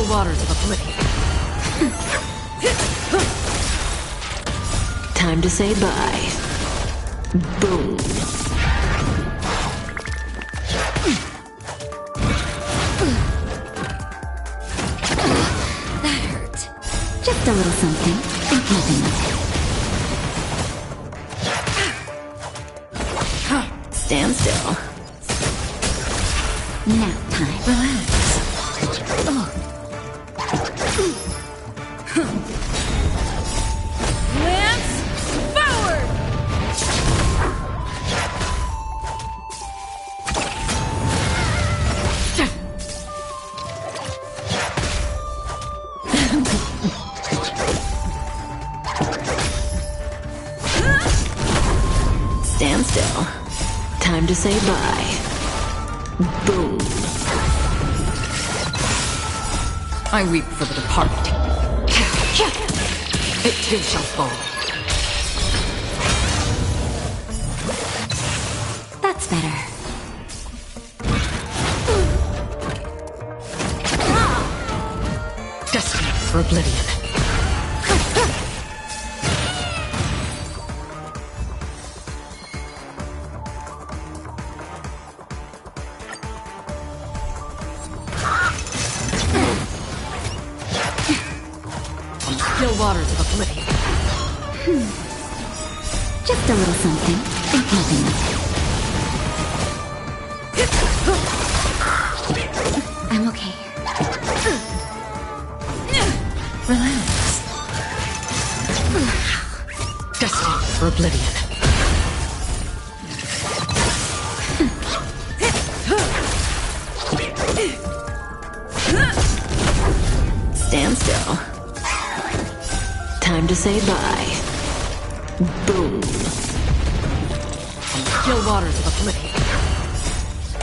Still waters of oblivion. Time to say bye. Boom. That hurt. Just a little something. Think nothing of it. Stand still. Nap time. Relax. Lance forward! Stand still. Time to say bye. Boom. I weep for the departed. It too shall fall. That's better. Destiny for oblivion. Still waters of oblivion. Just a little something. Think nothing of it. I'm okay. Relax. Destiny for oblivion. Stand still. Time to say bye. Boom. Still waters of oblivion.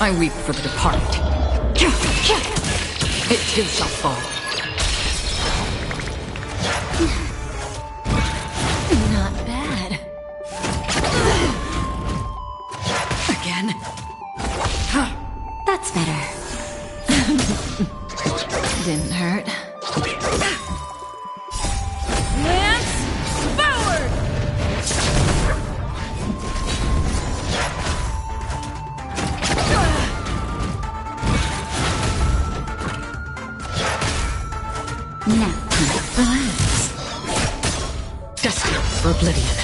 I weep for the departed. It too shall fall. Not bad. Again. That's better. Didn't hurt. Lance forward! Nap time. Relax. Destiny for oblivion.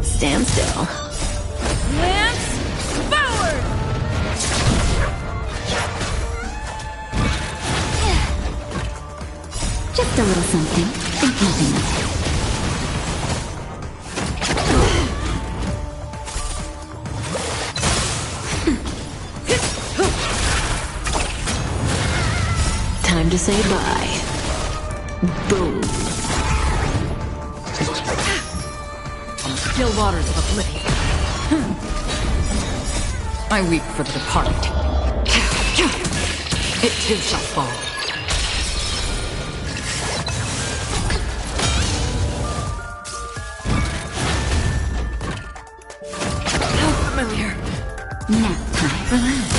Stand still. Lance forward! Just a little something. Think nothing of it. Time to say bye. Boom. Still waters of oblivion. I weep for the departed. It too shall fall. How familiar. Nap time. Relax.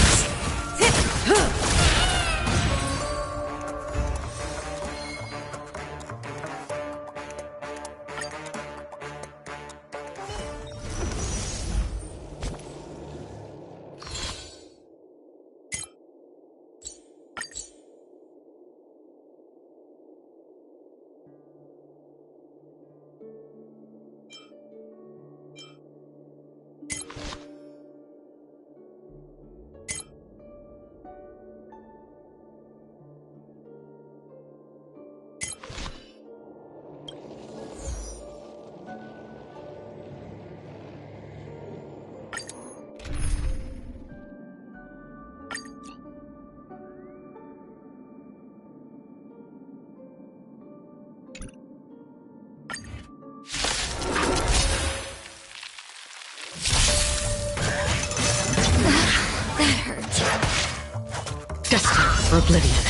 For oblivion.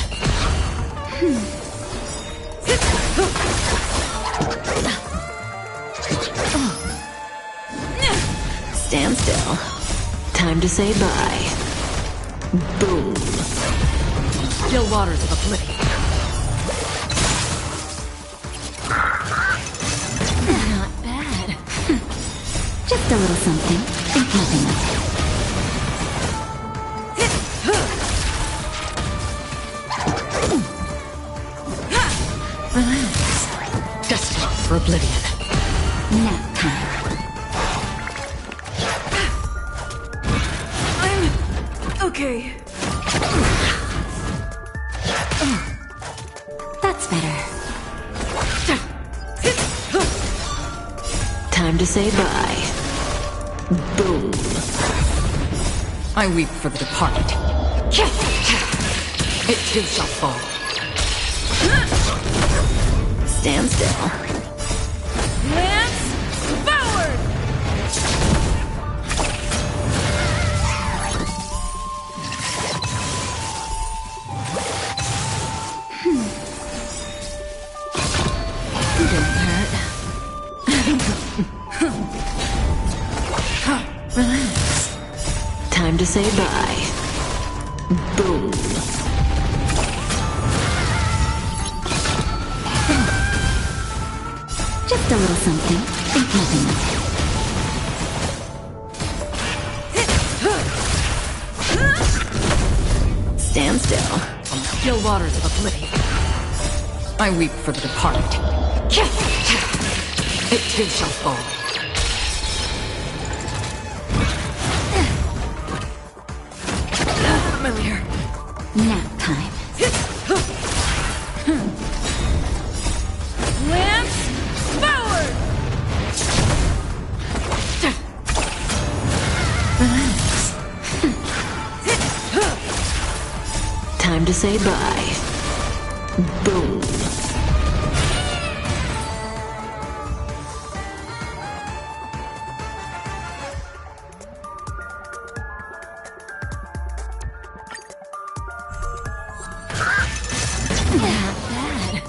Stand still. Time to say bye. Boom. Still waters of oblivion. Not bad. Just a little something. Think nothing of it. Relax. Destined for oblivion. Nap time. Okay. That's better. Time to say bye. Boom. I weep for the departed. It too shall fall. Stand still. Lance forward! Don't hurt. Relax. Time to say bye. Boom. Just a little something. Think nothing of it. Stand still. On the still waters of oblivion. I weep for the departed. It too shall fall. Familiar. Nap time. Lance forward! Relax. Time to say bye. Boom. Not bad.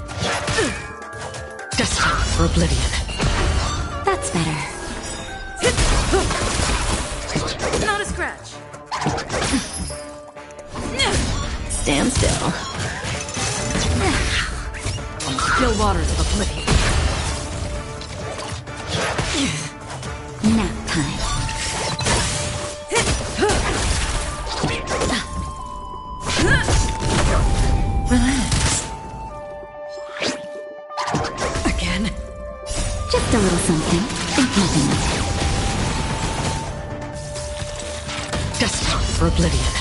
Destined for oblivion. That's better. Not a scratch. Stand still. On the still waters of oblivion. Nap time. Relax. Again. Just a little something. Think nothing of it. Destined for oblivion.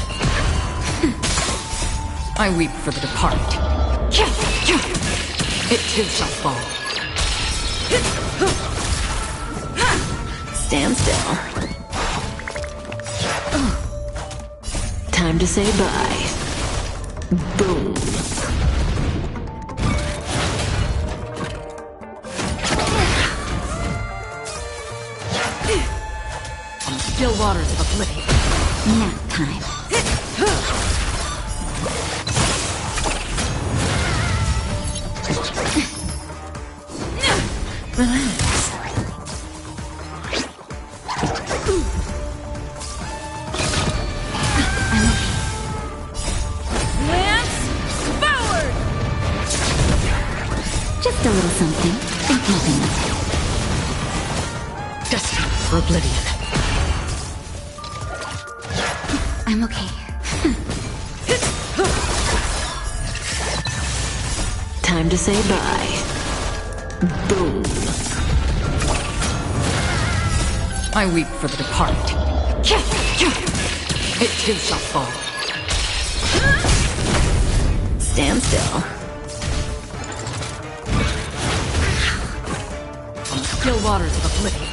I weep for the departed. It too shall fall. Stand still. Time to say bye. Boom. On the still waters of oblivion. Nap time. Relax. Lance forward! Just a little something. Think nothing of it. Destined for oblivion. I'm okay. Time to say bye. Boom. I weep for the departed. It too shall fall. Stand still. On the still waters of oblivion.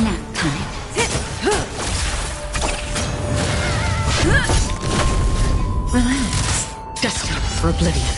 Nap time. Relax. Destined for oblivion.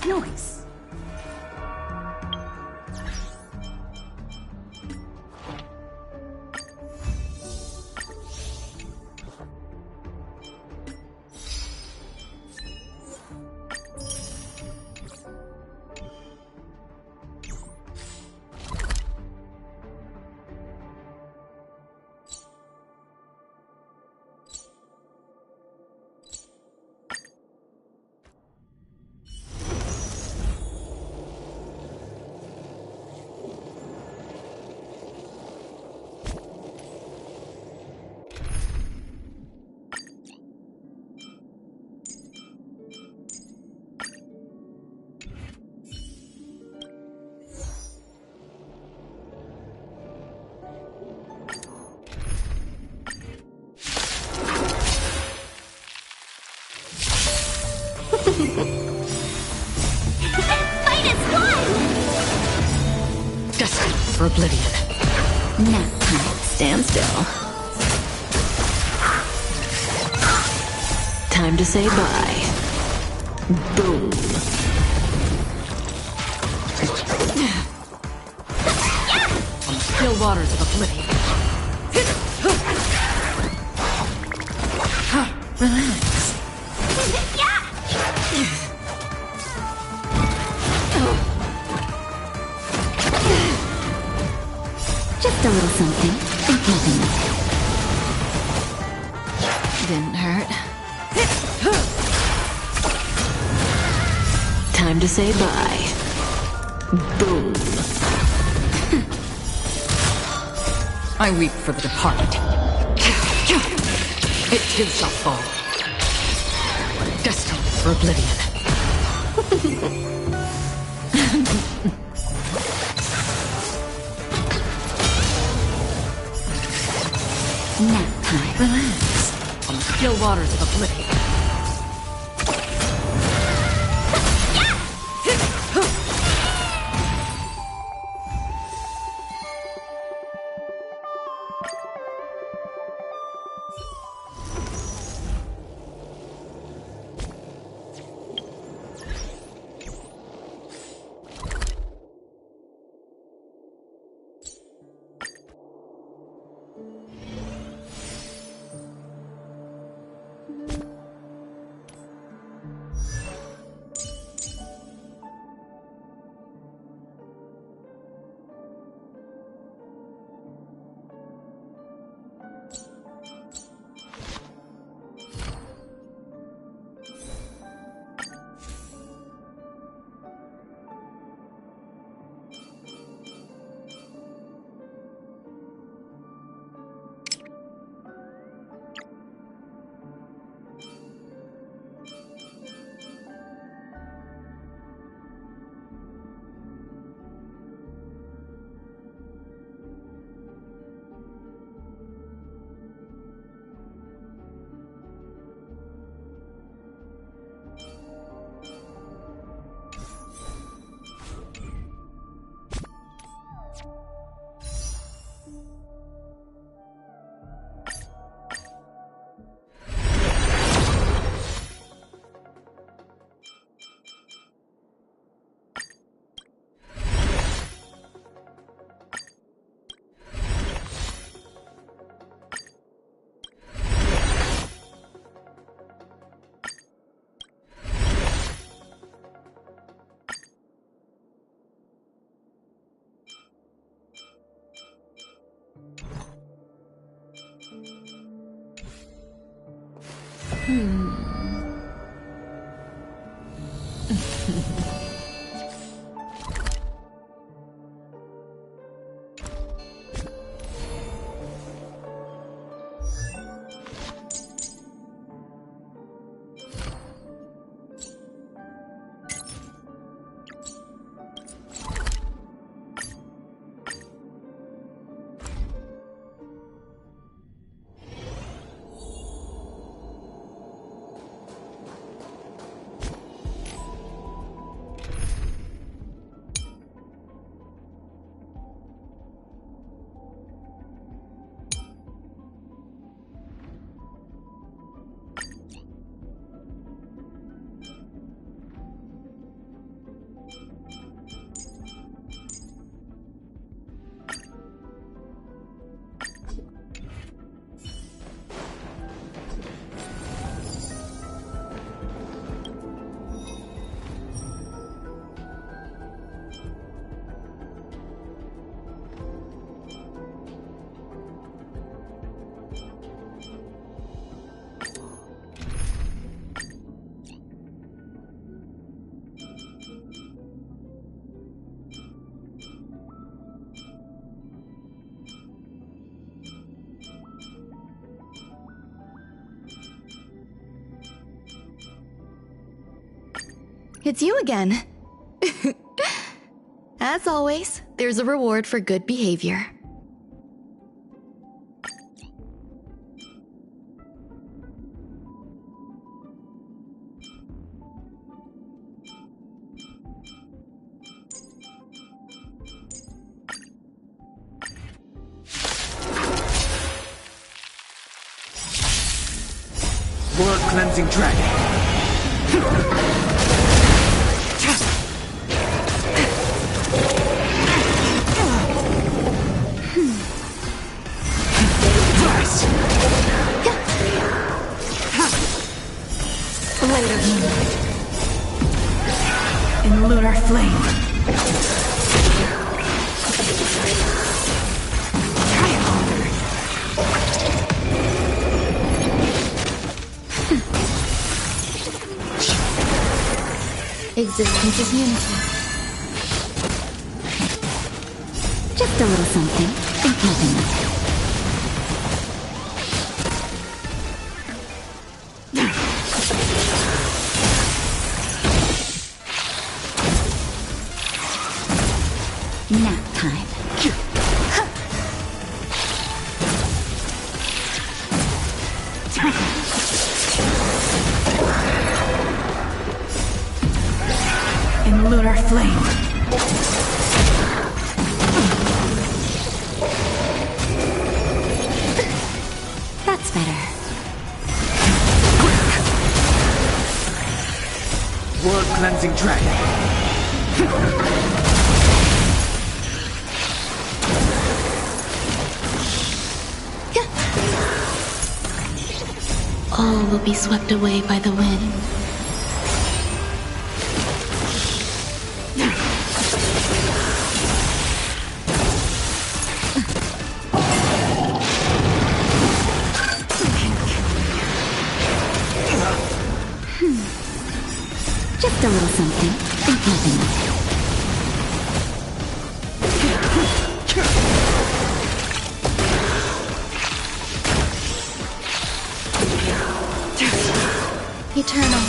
Nice. Destined for oblivion. Nap time. Stand still. Time to say bye. Boom. Still waters of oblivion. Relax. Just a little something. Think nothing of it. Didn't hurt. Time to say bye. Boom. I weep for the departed. It too shall fall. Destined for oblivion. Nap time. Relax. On the still waters of oblivion. It's you again. As always, there's a reward for good behavior. World cleansing dragon. Blade of moonlight. In lunar flame. Existence is unity. Just a little something. Think nothing of it. Nap time. In lunar flame. That's better. World cleansing dragon. All will be swept away by the wind. Just a little something. Think nothing of it. Eternal.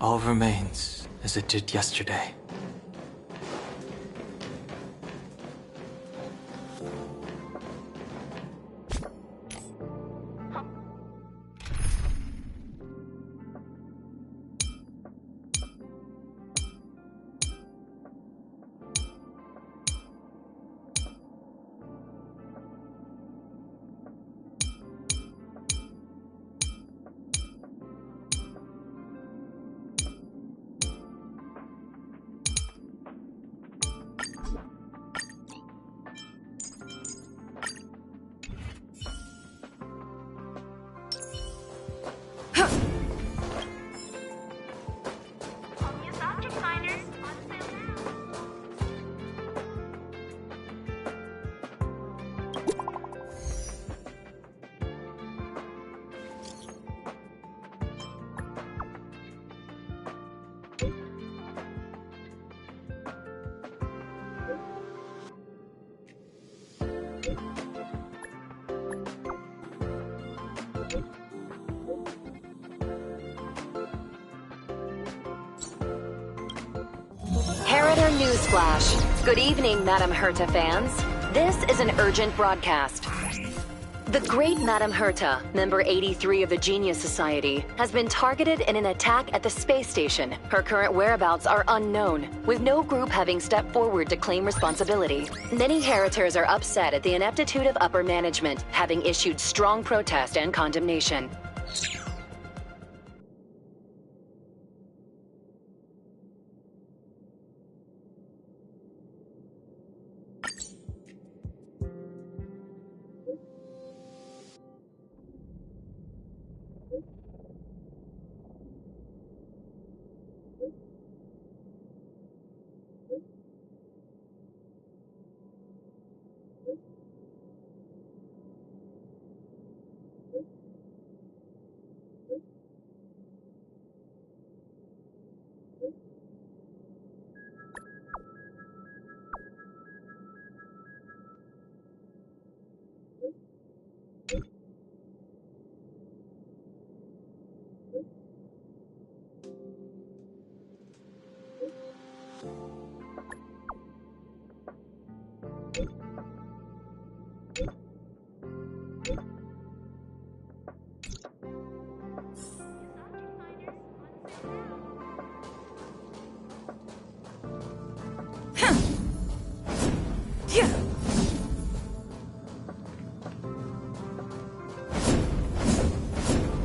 All remains as it did yesterday. Heritor Newsflash. Good evening, Madame Herta fans. This is an urgent broadcast. The great Madame Herta, member 83 of the Genius Society, has been targeted in an attack at the space station. Her current whereabouts are unknown, with no group having stepped forward to claim responsibility. Many Heritors are upset at the ineptitude of upper management, having issued strong protest and condemnation.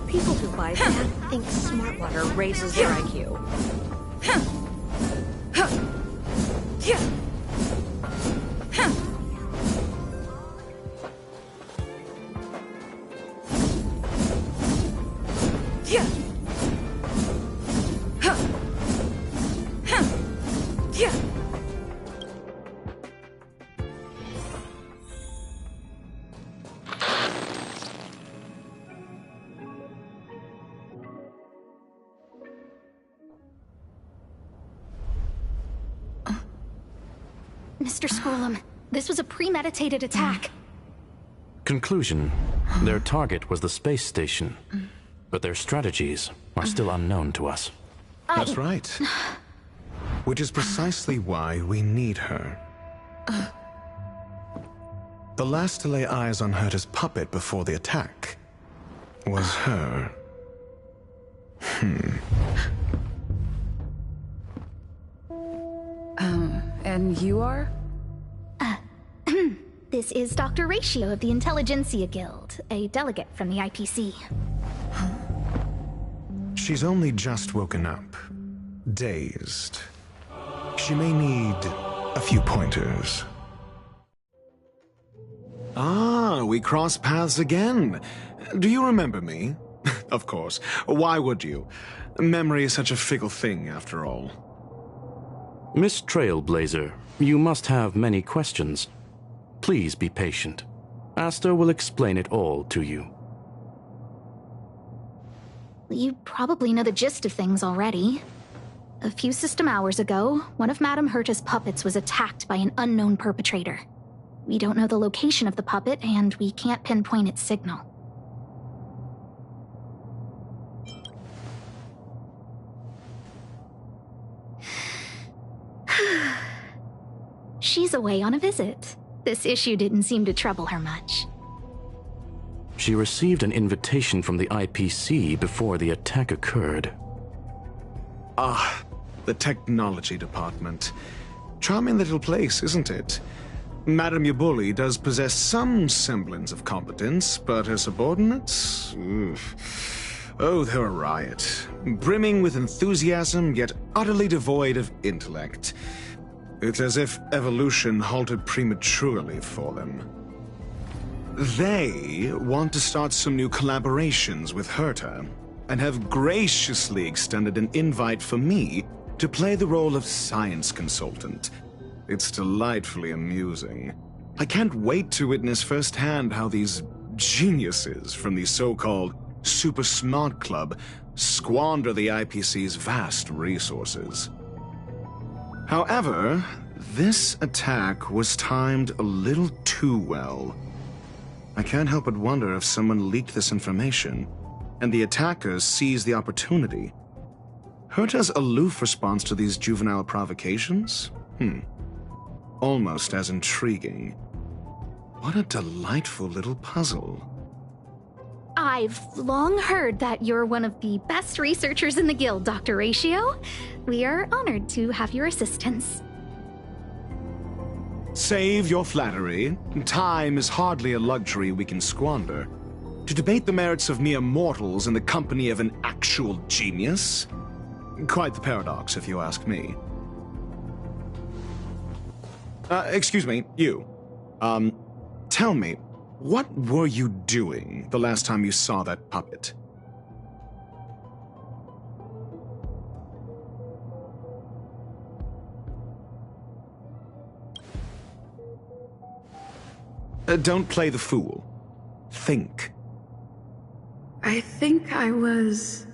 People who buy that think smart water raises their IQ. Mr. Scrollum, this was a premeditated attack. Conclusion: their target was the space station, but their strategies are still unknown to us. That's right. Which is precisely why we need her. The last to lay eyes on Herta's puppet before the attack was her. And you are? This is Dr. Ratio of the Intelligentsia Guild, a delegate from the IPC. She's only just woken up. dazed. She may need a few pointers. Ah, we cross paths again. Do you remember me? Of course. Why would you? Memory is such a fickle thing, after all. Miss Trailblazer, you must have many questions. Please be patient. Asta will explain it all to you. You probably know the gist of things already. A few system hours ago, one of Madame Herta's puppets was attacked by an unknown perpetrator. We don't know the location of the puppet, and we can't pinpoint its signal. She's away on a visit. This issue didn't seem to trouble her much. She received an invitation from the IPC before the attack occurred. Ah, the technology department. Charming little place, isn't it? Madame Yabuli does possess some semblance of competence, but her subordinates? Oof. Oh, they're a riot. Brimming with enthusiasm, yet utterly devoid of intellect. It's as if evolution halted prematurely for them. They want to start some new collaborations with Herta, and have graciously extended an invite for me to play the role of science consultant. It's delightfully amusing. I can't wait to witness firsthand how these geniuses from the so-called Super Smart Club squander the IPC's vast resources. However, this attack was timed a little too well. I can't help but wonder if someone leaked this information, and the attackers seized the opportunity. Herta's aloof response to these juvenile provocations? Almost as intriguing. What a delightful little puzzle. I've long heard that you're one of the best researchers in the guild, Dr. Ratio. We are honored to have your assistance. Save your flattery. Time is hardly a luxury we can squander. To debate the merits of mere mortals in the company of an actual genius? Quite the paradox, if you ask me. Excuse me, you. Tell me, what were you doing the last time you saw that puppet? Don't play the fool. Think. I think I was...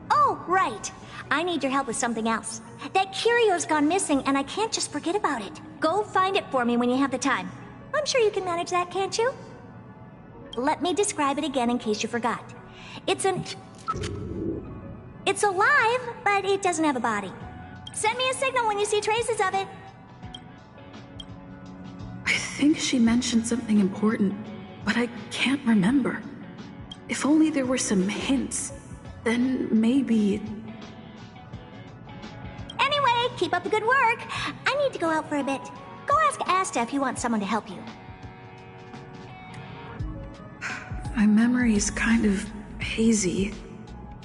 Oh, right. I need your help with something else. That curio's gone missing, and I can't just forget about it. Go find it for me when you have the time. I'm sure you can manage that, can't you? Let me describe it again in case you forgot. It's alive, but it doesn't have a body. Send me a signal when you see traces of it. I think she mentioned something important, but I can't remember. If only there were some hints, then maybe... Anyway, keep up the good work. I need to go out for a bit. Go ask Asta if you want someone to help you. My memory's kind of hazy.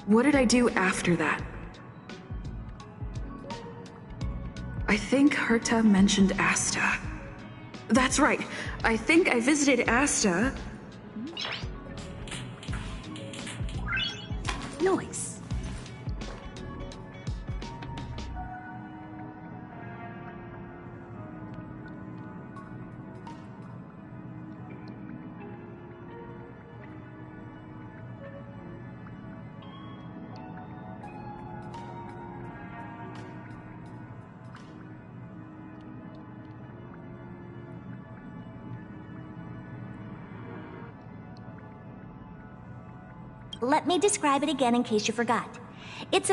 What did I do after that? I think Herta mentioned Asta. That's right. I think I visited Asta. Noise. Let me describe it again in case you forgot. It's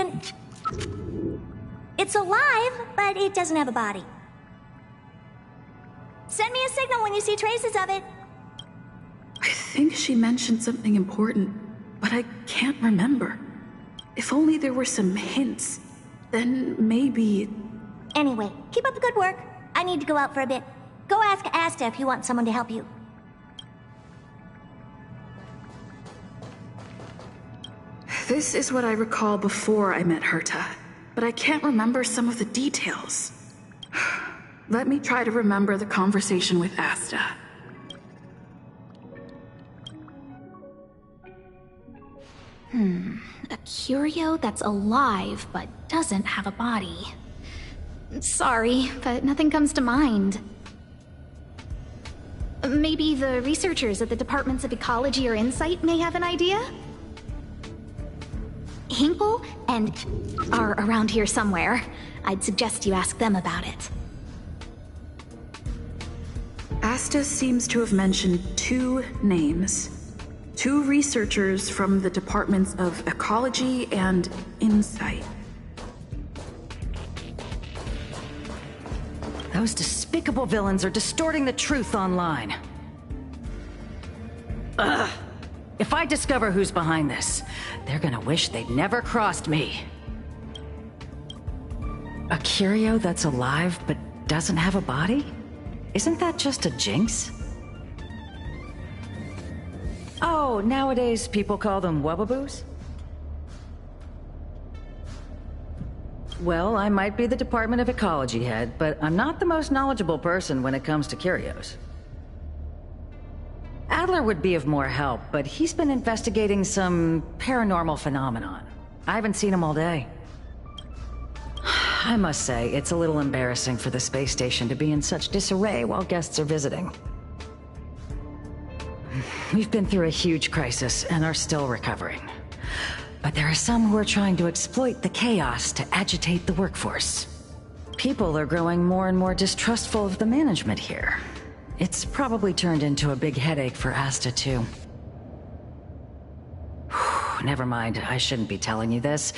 alive, but it doesn't have a body. Send me a signal when you see traces of it. I think she mentioned something important, but I can't remember. If only there were some hints, then maybe... Anyway, keep up the good work. I need to go out for a bit. Go ask Asta if you want someone to help you. This is what I recall before I met Herta, but I can't remember some of the details. Let me try to remember the conversation with Asta. A curio that's alive but doesn't have a body. Sorry, but nothing comes to mind. Maybe the researchers at the Departments of Ecology or Insight may have an idea? Hinkle and are around here somewhere. I'd suggest you ask them about it. Asta seems to have mentioned 2 names. 2 researchers from the Departments of Ecology and Insight. Those despicable villains are distorting the truth online. Ugh! If I discover who's behind this, they're gonna wish they'd never crossed me. A curio that's alive but doesn't have a body? Isn't that just a jinx? Oh, nowadays people call them wubbaboos? Well, I might be the Department of Ecology head, but I'm not the most knowledgeable person when it comes to curios. Adler would be of more help, but he's been investigating some paranormal phenomenon. I haven't seen him all day. I must say, it's a little embarrassing for the space station to be in such disarray while guests are visiting. We've been through a huge crisis and are still recovering. But there are some who are trying to exploit the chaos to agitate the workforce. People are growing more and more distrustful of the management here. It's probably turned into a big headache for Asta, too. Never mind, I shouldn't be telling you this.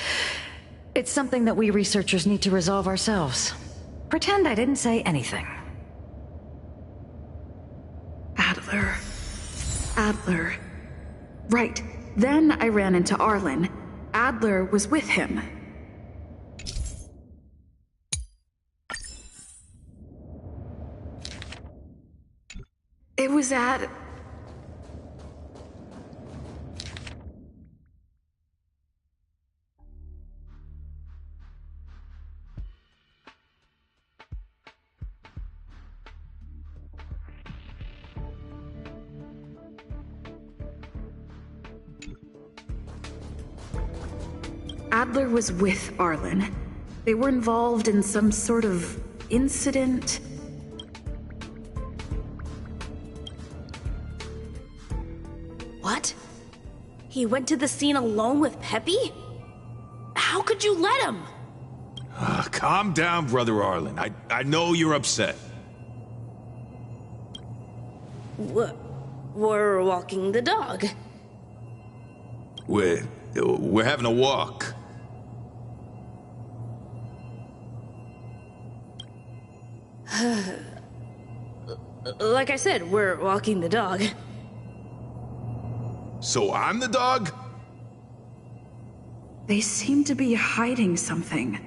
It's something that we researchers need to resolve ourselves. Pretend I didn't say anything. Adler. Right. Then I ran into Arlen. Adler was with him. It was at... Adler was with Arlen. They were involved in some sort of incident. What? He went to the scene alone with Peppy? How could you let him? Calm down, Brother Arlen. I know you're upset. We're walking the dog. We're having a walk. Like I said, we're walking the dog. So I'm the dog? They seem to be hiding something.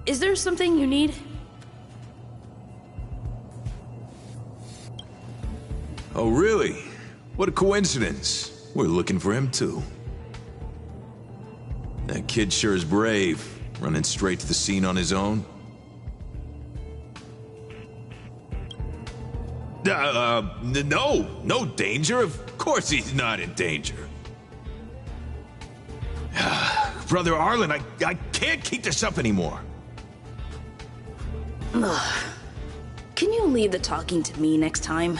Is there something you need? Oh, really? What a coincidence. We're looking for him, too. That kid sure is brave, running straight to the scene on his own. No danger. Of course he's not in danger. Brother Arlen, I can't keep this up anymore. Can you leave the talking to me next time?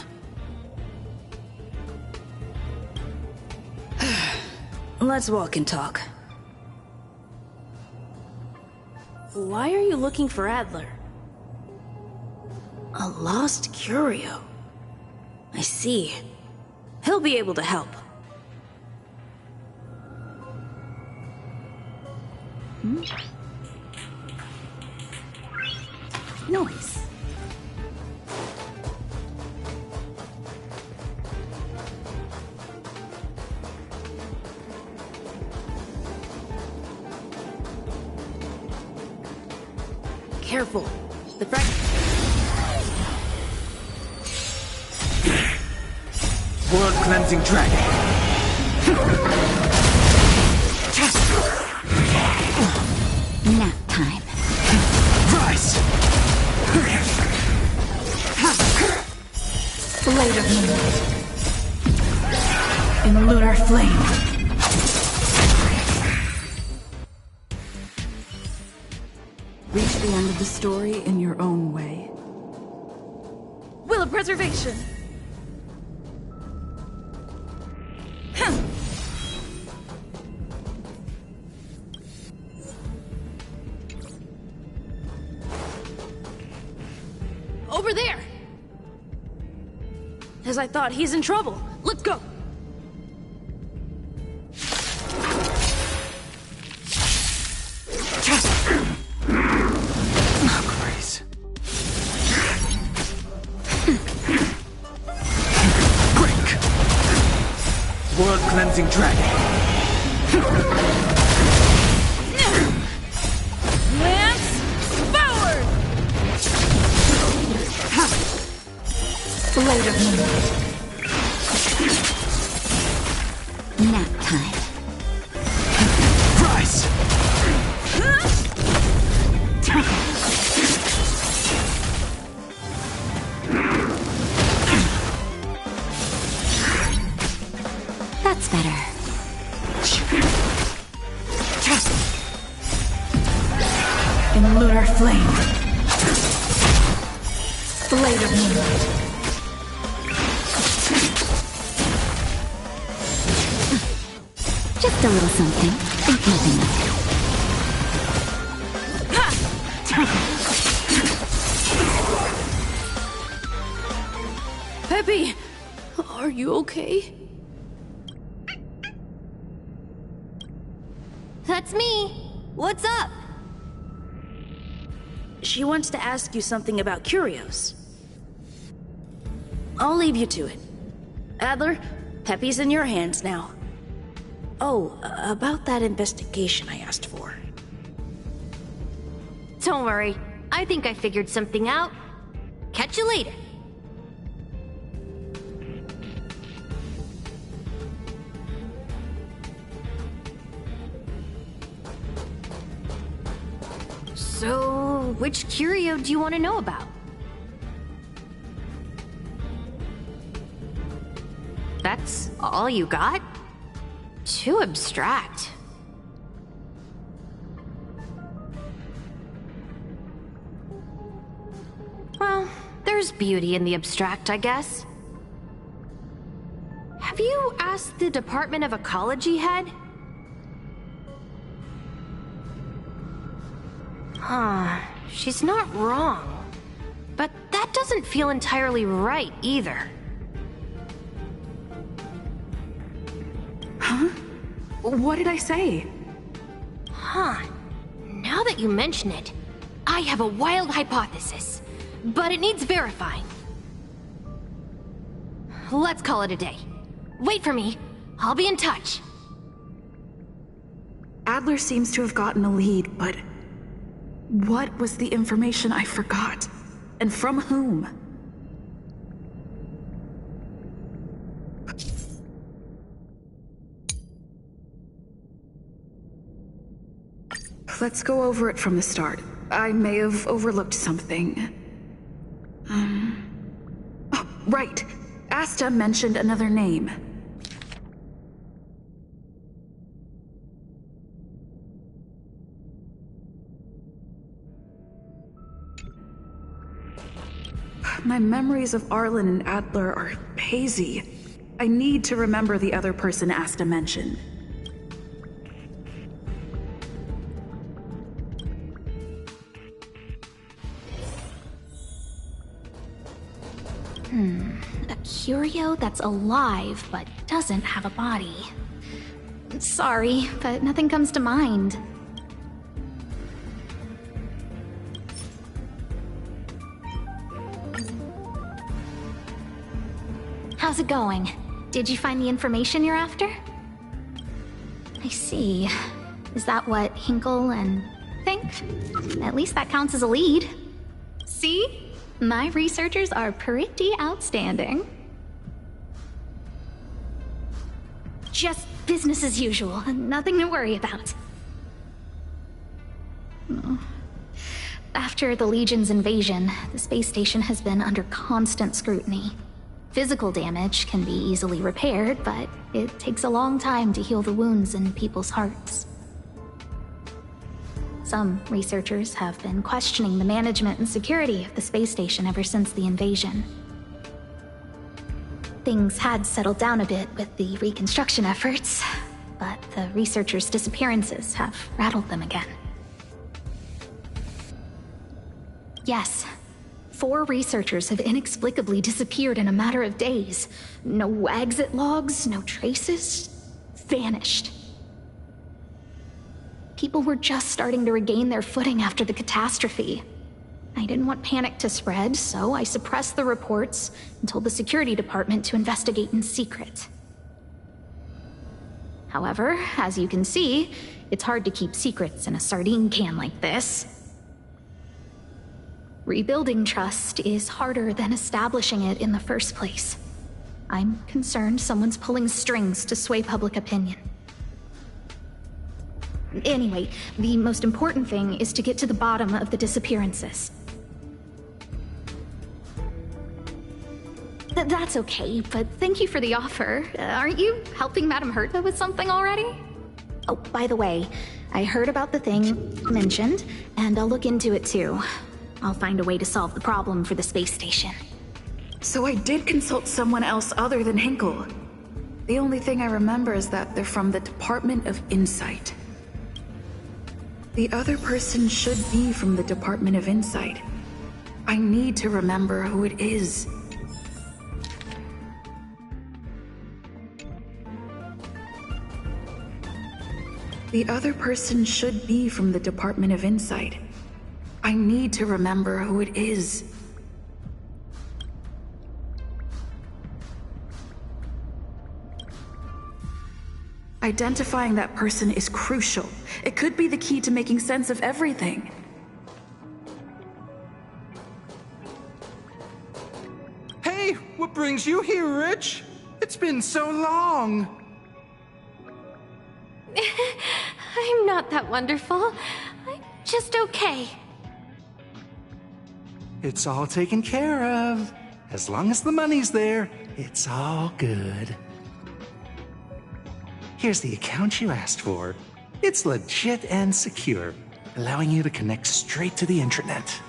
Let's walk and talk. Why are you looking for Adler? A lost curio. I see. He'll be able to help. Noise. Careful. The frag... World cleansing dragon. Nap time. Rise! Blade of moonlight. In lunar flame. Reach the end of the story in your own way. Will of preservation! Over there! As I thought, he's in trouble. Let's go! Grace. Break! World cleansing dragon. Lance forward! Blade of moonlight. Nap time. Rise! That's better. In lunar flame. Blade of moonlight. Just a little something. Think nothing of it. Peppy! Are you okay? That's me. What's up? She wants to ask you something about curios. I'll leave you to it. Adler, Peppy's in your hands now. Oh, about that investigation I asked for. Don't worry. I think I figured something out. Catch you later. So, which curio do you want to know about? That's all you got? Too abstract. Well, there's beauty in the abstract, I guess. Have you asked the Department of Ecology head? Huh, she's not wrong. But that doesn't feel entirely right either. Huh? What did I say? Huh. Now that you mention it, I have a wild hypothesis. But it needs verifying. Let's call it a day. Wait for me. I'll be in touch. Adler seems to have gotten a lead, but what was the information I forgot? And from whom? Let's go over it from the start. I may have overlooked something. Oh, right. Asta mentioned another name. My memories of Arlen and Adler are hazy. I need to remember the other person Asta mentioned. A curio that's alive but doesn't have a body. Sorry, but nothing comes to mind. How's it going? Did you find the information you're after? I see. Is that what Hinkle and think? At least that counts as a lead. See? My researchers are pretty outstanding. just business as usual. Nothing to worry about. After the Legion's invasion, the space station has been under constant scrutiny. Physical damage can be easily repaired, but it takes a long time to heal the wounds in people's hearts. Some researchers have been questioning the management and security of the space station ever since the invasion. Things had settled down a bit with the reconstruction efforts, but the researchers' disappearances have rattled them again. Yes, 4 researchers have inexplicably disappeared in a matter of days. No exit logs, no traces. Vanished. People were just starting to regain their footing after the catastrophe. I didn't want panic to spread, so I suppressed the reports and told the security department to investigate in secret. However, as you can see, it's hard to keep secrets in a sardine can like this. Rebuilding trust is harder than establishing it in the first place. I'm concerned someone's pulling strings to sway public opinion. Anyway, the most important thing is to get to the bottom of the disappearances. That's okay, but thank you for the offer. Aren't you helping Madame Herta with something already? Oh, by the way, I heard about the thing you mentioned, and I'll look into it too. I'll find a way to solve the problem for the space station. So I did consult someone else other than Hinkle. The only thing I remember is that they're from the Department of Insight. The other person should be from the Department of Insight. I need to remember who it is. The other person should be from the Department of Insight. I need to remember who it is. Identifying that person is crucial. It could be the key to making sense of everything. Hey, what brings you here, Rich? It's been so long. I'm not that wonderful. I'm just okay. It's all taken care of. As long as the money's there, it's all good. Here's the account you asked for. It's legit and secure, allowing you to connect straight to the intranet.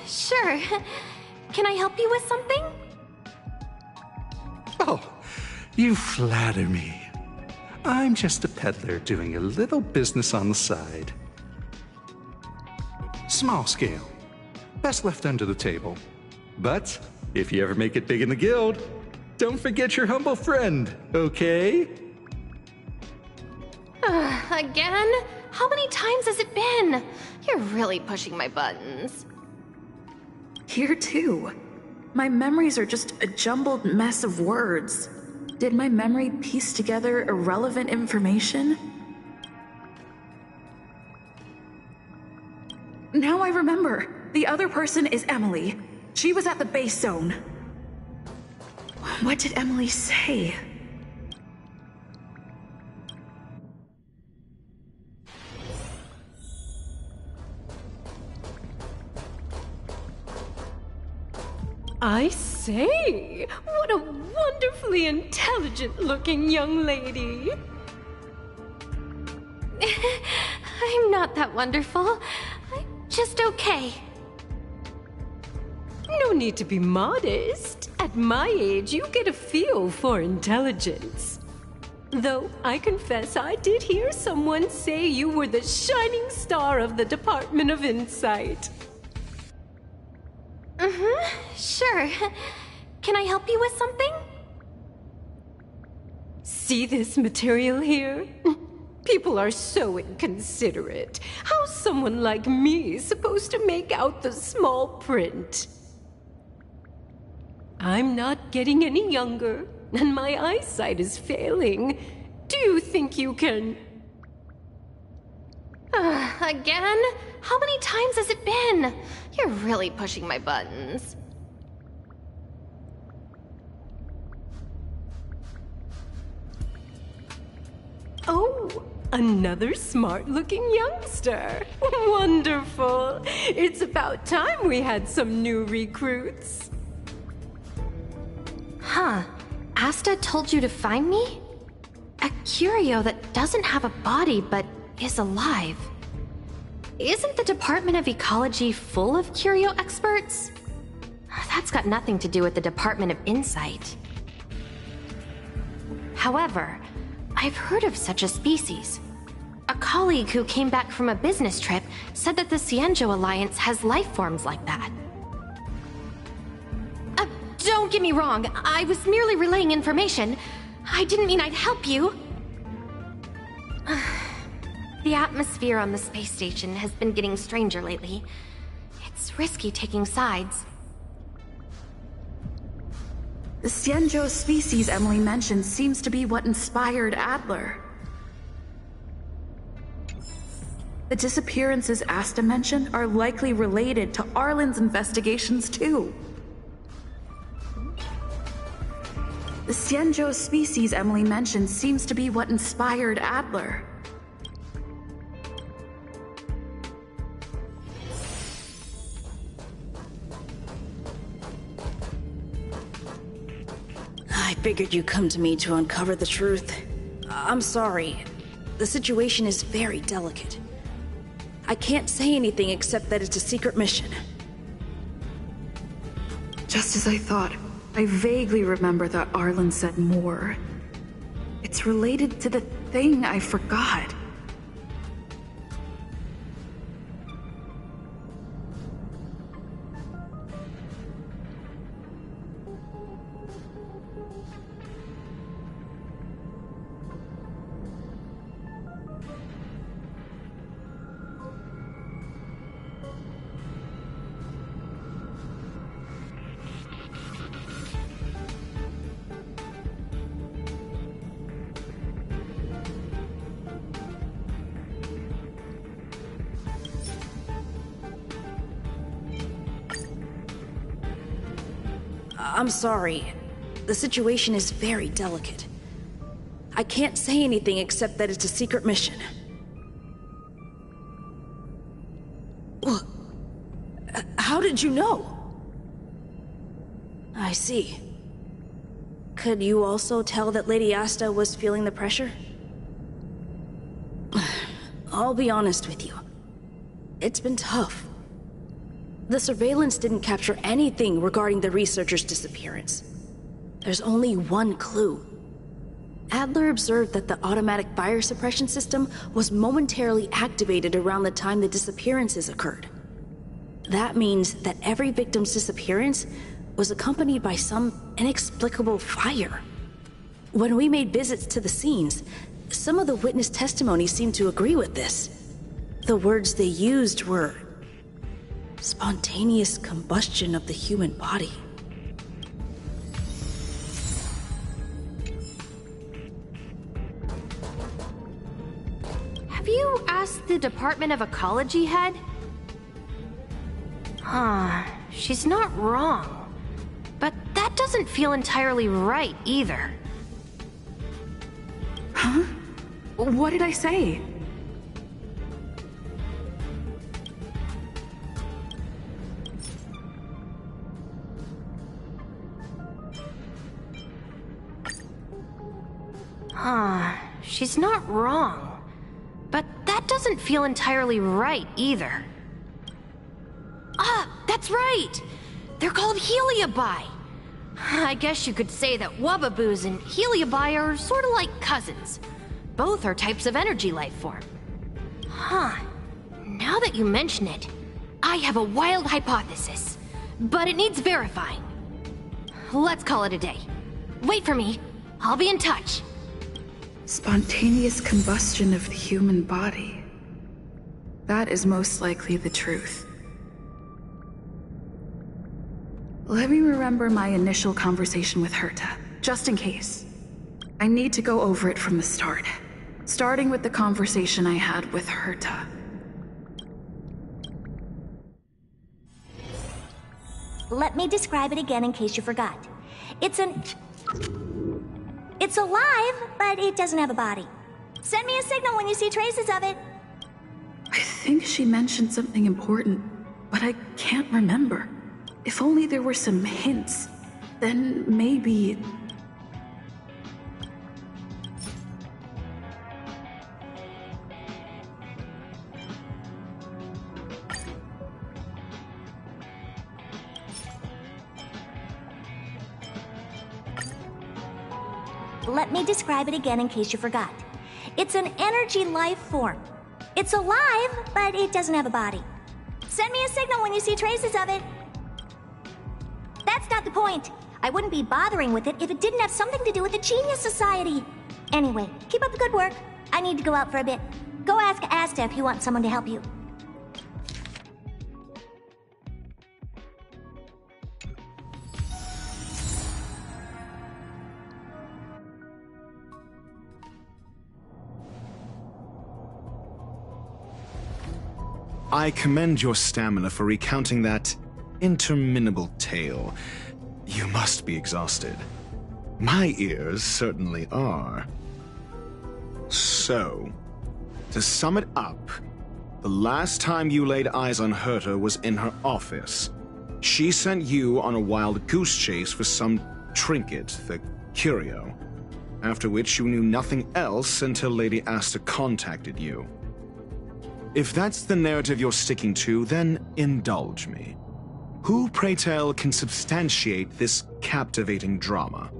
Sure. Can I help you with something? Oh, you flatter me. I'm just a peddler doing a little business on the side. Small scale. Best left under the table. But if you ever make it big in the guild, don't forget your humble friend, okay? Again? How many times has it been? You're really pushing my buttons. Here too. My memories are just a jumbled mess of words. Did my memory piece together irrelevant information? Now I remember. The other person is Emily. She was at the base zone. What did Emily say? I say, what a wonderfully intelligent-looking young lady. I'm not that wonderful. I'm just okay. No need to be modest. At my age, you get a feel for intelligence. Though I confess I did hear someone say you were the shining star of the Department of Insight. Sure. Can I help you with something? See this material here? People are so inconsiderate. How's someone like me supposed to make out the small print? I'm not getting any younger, and my eyesight is failing. Do you think you can... Again? How many times has it been? You're really pushing my buttons. Another smart-looking youngster. Wonderful. It's about time we had some new recruits. Huh. Asta told you to find me? A curio that doesn't have a body but is alive. Isn't the Department of Ecology full of curio experts? That's got nothing to do with the Department of Insight. However, I've heard of such a species. A colleague who came back from a business trip said that the Cienjo Alliance has life forms like that. Don't get me wrong, I was merely relaying information. I didn't mean I'd help you. The atmosphere on the space station has been getting stranger lately. It's risky taking sides. The Cienjo species Emily mentioned seems to be what inspired Adler. The disappearances Asta mentioned are likely related to Arlen's investigations too. The Cienjo species Emily mentioned seems to be what inspired Adler. I figured you'd come to me to uncover the truth. I'm sorry. The situation is very delicate. I can't say anything except that it's a secret mission. Just as I thought, I vaguely remember that Arlen said more. It's related to the thing I forgot. I'm sorry. The situation is very delicate. I can't say anything except that it's a secret mission. Well, how did you know? I see. Could you also tell that Lady Asta was feeling the pressure? I'll be honest with you. It's been tough. The surveillance didn't capture anything regarding the researcher's disappearance. There's only one clue. Adler observed that the automatic fire suppression system was momentarily activated around the time the disappearances occurred. That means that every victim's disappearance was accompanied by some inexplicable fire. When we made visits to the scenes, some of the witness testimony seemed to agree with this. The words they used were spontaneous combustion of the human body. Have you asked the Department of Ecology head? She's not wrong. But that doesn't feel entirely right either. Huh? What did I say? She's not wrong. But that doesn't feel entirely right either. That's right! They're called Heliobi. I guess you could say that Wubbaboos and Heliobi are sort of like cousins. Both are types of energy life form. Now that you mention it, I have a wild hypothesis, but it needs verifying. Let's call it a day. Wait for me. I'll be in touch. Spontaneous combustion of the human body. That is most likely the truth. Let me remember my initial conversation with Herta, just in case. I need to go over it from the start, starting with the conversation I had with Herta. Let me describe it again in case you forgot. It's alive, but it doesn't have a body. Send me a signal when you see traces of it. I think she mentioned something important, but I can't remember. If only there were some hints, then maybe... Let me describe it again in case you forgot. It's an energy life form. It's alive, but it doesn't have a body. Send me a signal when you see traces of it. That's not the point. I wouldn't be bothering with it if it didn't have something to do with the Genius Society. Anyway, keep up the good work. I need to go out for a bit. Go ask Asta if you want someone to help you. I commend your stamina for recounting that interminable tale. You must be exhausted. My ears certainly are. So, to sum it up, the last time you laid eyes on Herta was in her office. She sent you on a wild goose chase for some trinket, the curio, after which you knew nothing else until Lady Asta contacted you. If that's the narrative you're sticking to, then indulge me. Who, pray tell, can substantiate this captivating drama?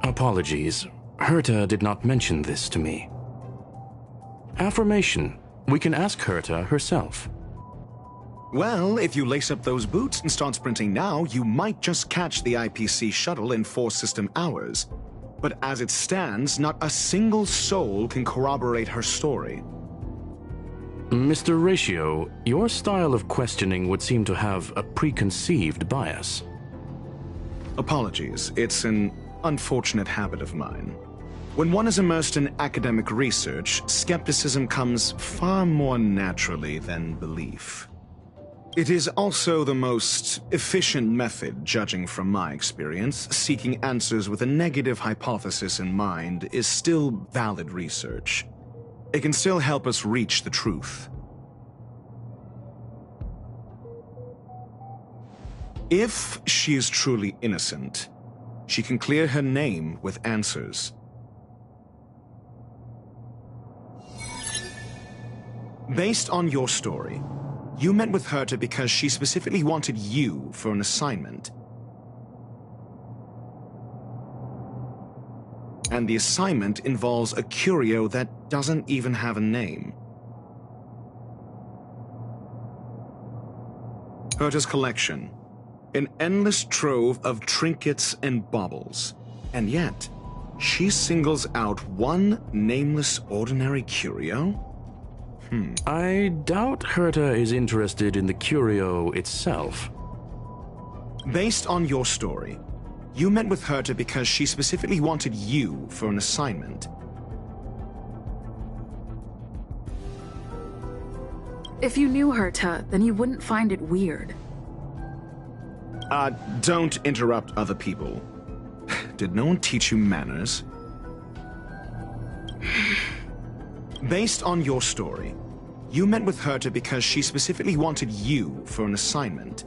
Apologies. Herta did not mention this to me. Affirmation. We can ask Herta herself. Well, if you lace up those boots and start sprinting now, you might just catch the IPC shuttle in 4 system hours. But as it stands, not a single soul can corroborate her story. Mr. Ratio, your style of questioning would seem to have a preconceived bias. Apologies, it's an unfortunate habit of mine. When one is immersed in academic research, skepticism comes far more naturally than belief. It is also the most efficient method, judging from my experience. Seeking answers with a negative hypothesis in mind is still valid research. It can still help us reach the truth. If she is truly innocent, she can clear her name with answers. Based on your story, you met with Herta because she specifically wanted you for an assignment. And the assignment involves a curio that doesn't even have a name. Herta's collection. An endless trove of trinkets and baubles. And yet, she singles out one nameless ordinary curio? I doubt Herta is interested in the curio itself. Based on your story, you met with Herta because she specifically wanted you for an assignment. If you knew Herta, then you wouldn't find it weird. Don't interrupt other people. Did no one teach you manners? Based on your story, you met with Herta because she specifically wanted you for an assignment.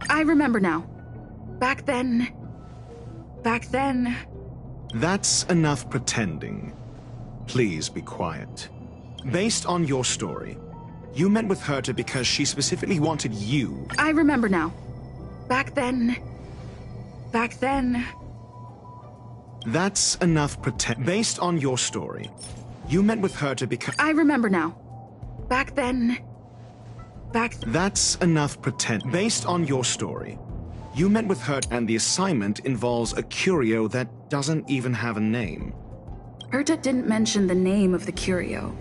I remember now. Back then... That's enough pretending. Please be quiet. Based on your story, you met with Herta because she specifically wanted you. I remember now. Back then... That's enough pretend. Based on your story, you met with Herta because... I remember now. Back then... That's enough pretend. Based on your story, you met with Herta and the assignment involves a curio that doesn't even have a name. Herta didn't mention the name of the curio.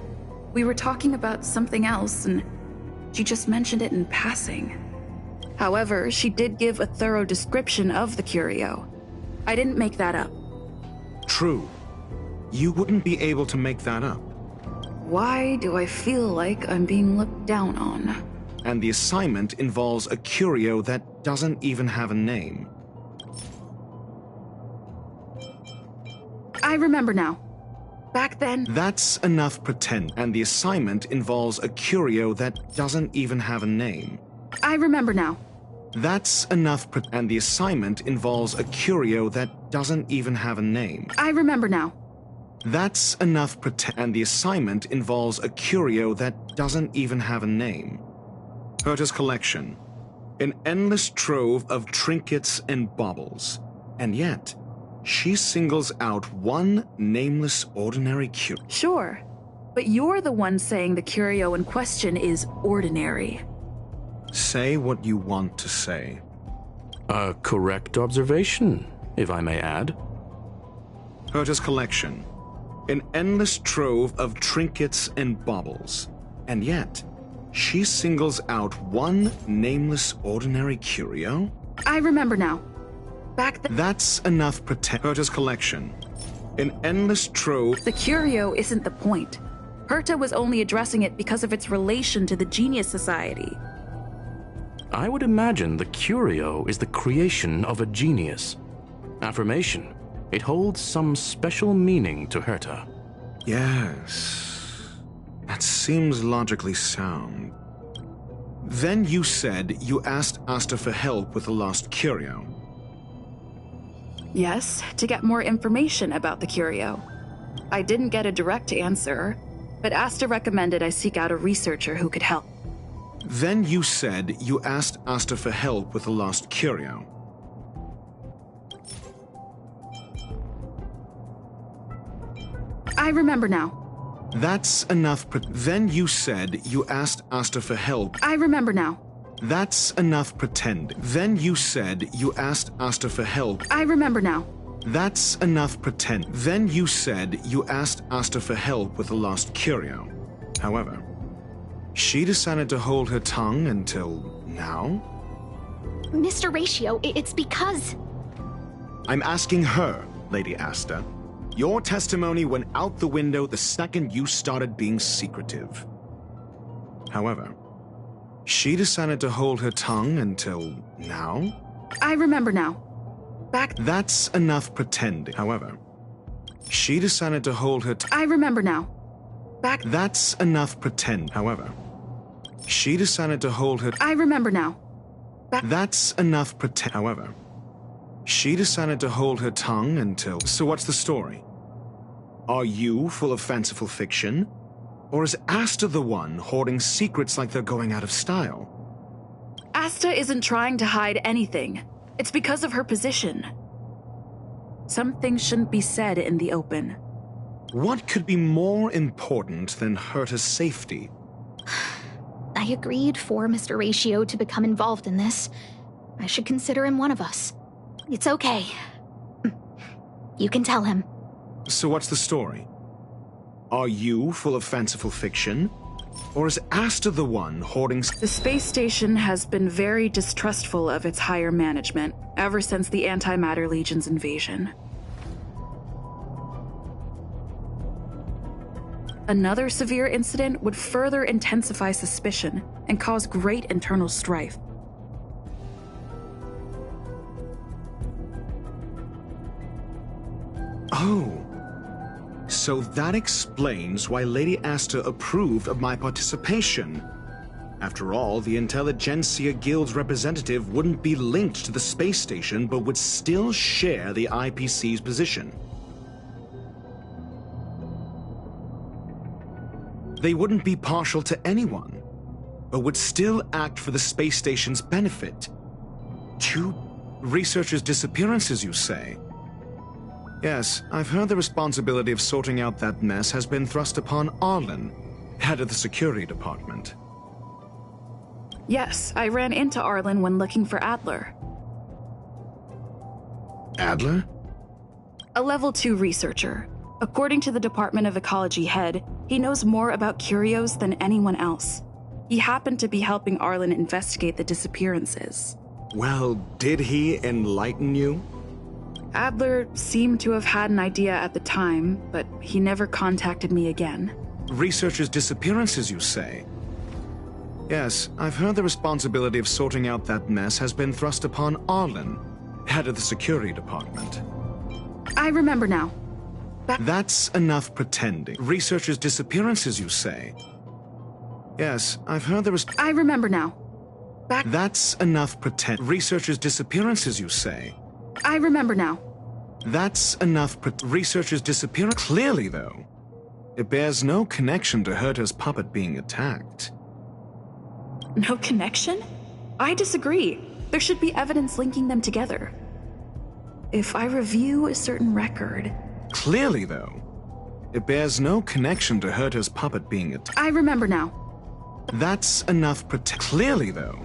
We were talking about something else and she just mentioned it in passing. However, she did give a thorough description of the curio. I didn't make that up. true. You wouldn't be able to make that up. Why do I feel like I'm being looked down on? And the assignment involves a curio that doesn't even have a name. I remember now. Back then... That's enough pretend. And the assignment involves a curio that doesn't even have a name. I remember now. That's enough and the assignment involves a curio that doesn't even have a name. I remember now. That's enough and the assignment involves a curio that doesn't even have a name. Herta's collection. An endless trove of trinkets and baubles. And yet, she singles out one nameless ordinary curio. Sure, but you're the one saying the curio in question is ordinary. Say what you want to say. A correct observation, if I may add. Herta's collection. An endless trove of trinkets and baubles. And yet, she singles out one nameless ordinary curio? I remember now. Back then... That's enough Herta's collection. An endless trove... The curio isn't the point. Herta was only addressing it because of its relation to the Genius Society. I would imagine the curio is the creation of a genius. Affirmation. It holds some special meaning to Herta. Yes. That seems logically sound. Then you said you asked Asta for help with the lost curio. Yes, to get more information about the curio. I didn't get a direct answer, but Asta recommended I seek out a researcher who could help. Then you said you asked Asta for help with the lost curio. I remember now. That's enough. Then you said you asked Asta for help. I remember now. That's enough pretend. Then you said you asked Asta for help. I remember now. That's enough pretend. Then you said you asked Asta for help with the lost curio. However, she decided to hold her tongue until now? Mr. Ratio, it's because... I'm asking her, Lady Asta. Your testimony went out the window the second you started being secretive. However, she decided to hold her tongue until now? I remember now. Back... That's enough pretending. However, she decided to hold her I remember now. Back... That's enough pretend. However, she decided to hold her... I remember now. Back... That's enough pretend. However, she decided to hold her tongue until... So what's the story? Are you full of fanciful fiction? Or is Asta the one hoarding secrets like they're going out of style? Asta isn't trying to hide anything. It's because of her position. Some things shouldn't be said in the open. What could be more important than Herta's safety? I agreed for Mr. Ratio to become involved in this. I should consider him one of us. It's okay. You can tell him. So what's the story? Are you full of fanciful fiction? Or is Asta the one hoarding... The space station has been very distrustful of its higher management ever since the Antimatter Legion's invasion. Another severe incident would further intensify suspicion and cause great internal strife. Oh. So that explains why Lady Asta approved of my participation. After all, the Intelligentsia Guild's representative wouldn't be linked to the space station, but would still share the IPC's position. They wouldn't be partial to anyone, but would still act for the space station's benefit. 2 researchers' disappearances, you say? Yes, I've heard the responsibility of sorting out that mess has been thrust upon Arlen, head of the security department. Yes, I ran into Arlen when looking for Adler. Adler? A level 2 researcher. According to the Department of Ecology head, he knows more about curios than anyone else. He happened to be helping Arlen investigate the disappearances. Well, did he enlighten you? Adler seemed to have had an idea at the time, but he never contacted me again. Researchers' disappearances, you say? Yes, I've heard the responsibility of sorting out that mess has been thrust upon Arlen, head of the security department. I remember now. That's enough pretending. Researchers' disappearances, you say? Yes, I've heard the I remember now. That's enough pretend. Researchers' disappearances, you say? I remember now. That's enough researchers' disappearance. Clearly, though, it bears no connection to Herta's puppet being attacked. No connection? I disagree. There should be evidence linking them together. If I review a certain record... Clearly, though, it bears no connection to Herta's puppet being attacked. I remember now. That's enough Clearly, though,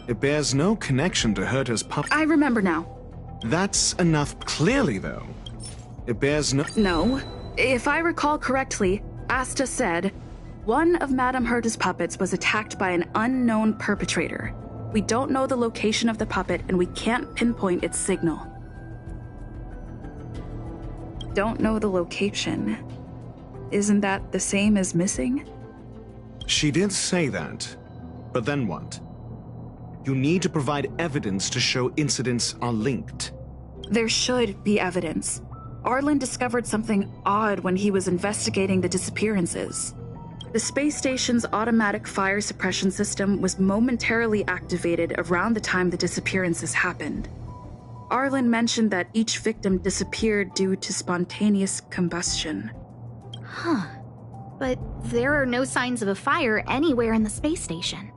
it bears no connection to Herta's puppet. I remember now. That's enough. Clearly, though, it bears no... No. If I recall correctly, Asta said, one of Madame Herta's puppets was attacked by an unknown perpetrator. We don't know the location of the puppet, and we can't pinpoint its signal. Don't know the location. Isn't that the same as missing? She did say that, but then what? You need to provide evidence to show incidents are linked. There should be evidence. Arlen discovered something odd when he was investigating the disappearances. The space station's automatic fire suppression system was momentarily activated around the time the disappearances happened. Arlen mentioned that each victim disappeared due to spontaneous combustion. Huh. But there are no signs of a fire anywhere in the space station.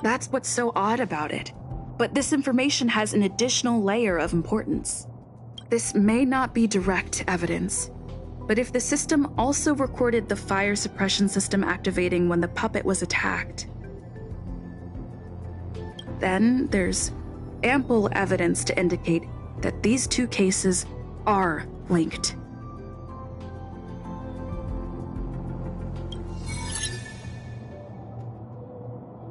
That's what's so odd about it. But this information has an additional layer of importance. This may not be direct evidence, but if the system also recorded the fire suppression system activating when the puppet was attacked, then there's ample evidence to indicate that these two cases are linked.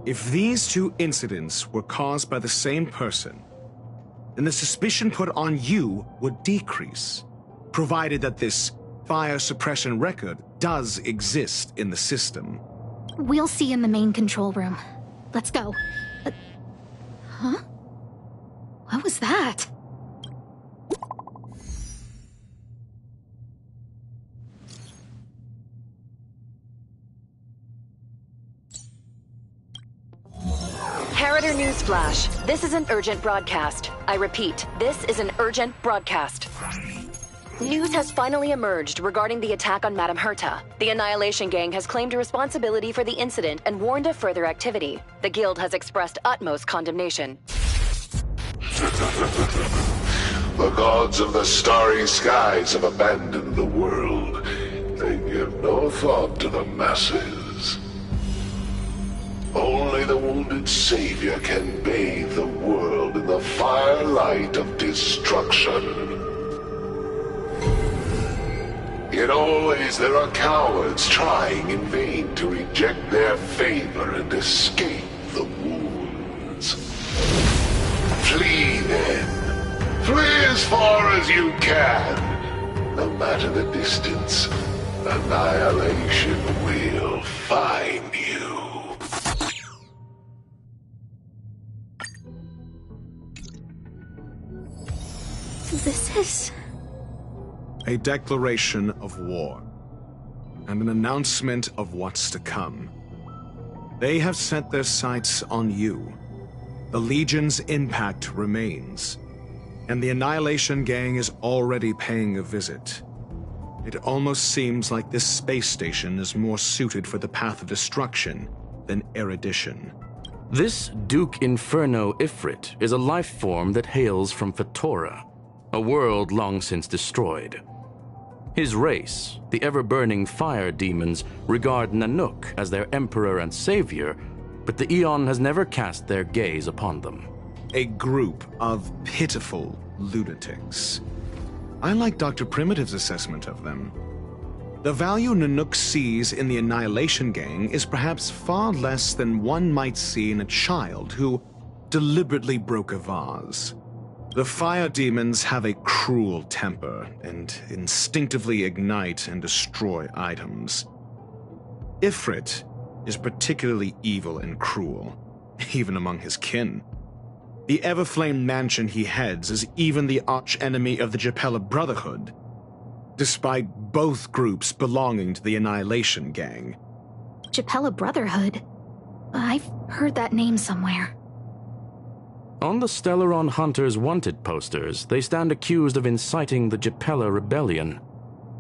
If these two incidents were caused by the same person, then the suspicion put on you would decrease, provided that this fire suppression record does exist in the system. We'll see in the main control room. Let's go. Huh? What was that? Harrider Newsflash. This is an urgent broadcast. I repeat, this is an urgent broadcast. News has finally emerged regarding the attack on Madame Herta. The Annihilation Gang has claimed responsibility for the incident and warned of further activity. The Guild has expressed utmost condemnation. The gods of the starry skies have abandoned the world. They give no thought to the masses. Only the wounded savior can bathe the world in the firelight of destruction. Yet always there are cowards trying in vain to reject their favor and escape the wounds. Flee then. Flee as far as you can. No matter the distance, annihilation will find you. This is... A declaration of war, and an announcement of what's to come. They have set their sights on you. The Legion's impact remains, and the Annihilation Gang is already paying a visit. It almost seems like this space station is more suited for the path of destruction than erudition. This Duke Inferno Ifrit is a life form that hails from Fatora, a world long since destroyed. His race, the ever-burning fire demons, regard Nanook as their emperor and savior, but the Eon has never cast their gaze upon them. A group of pitiful lunatics. I like Dr. Primitive's assessment of them. The value Nanook sees in the Annihilation Gang is perhaps far less than one might see in a child who deliberately broke a vase. The fire demons have a cruel temper and instinctively ignite and destroy items. Ifrit is particularly evil and cruel, even among his kin. The Everflame mansion he heads is even the arch-enemy of the Japella Brotherhood, despite both groups belonging to the Annihilation Gang. Japella Brotherhood? I've heard that name somewhere. On the Stellaron Hunters wanted posters, they stand accused of inciting the Japella Rebellion,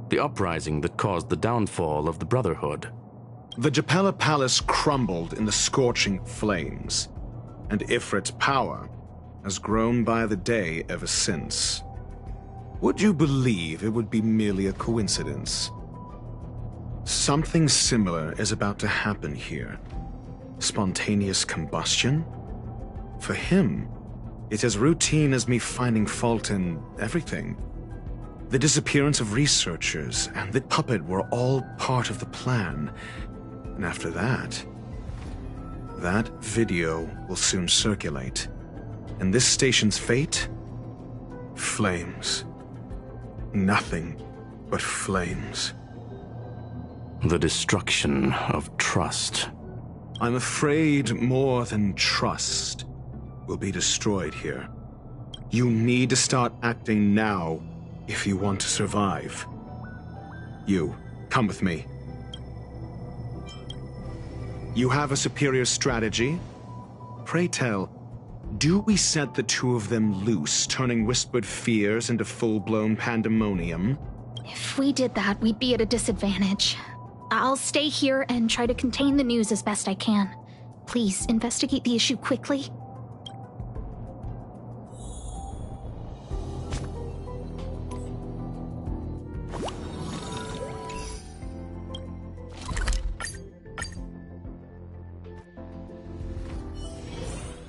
the uprising that caused the downfall of the Brotherhood. The Japella Palace crumbled in the scorching flames, and Ifrit's power has grown by the day ever since. Would you believe it would be merely a coincidence? Something similar is about to happen here. Spontaneous combustion? For him, it's as routine as me finding fault in everything. The disappearance of researchers and the puppet were all part of the plan. And after that, that video will soon circulate. And this station's fate? Flames. Nothing but flames. The destruction of trust. I'm afraid more than trust will be destroyed here. You need to start acting now if you want to survive. You, come with me. You have a superior strategy? Pray tell, do we set the two of them loose, turning whispered fears into full-blown pandemonium? If we did that, we'd be at a disadvantage. I'll stay here and try to contain the news as best I can. Please, investigate the issue quickly.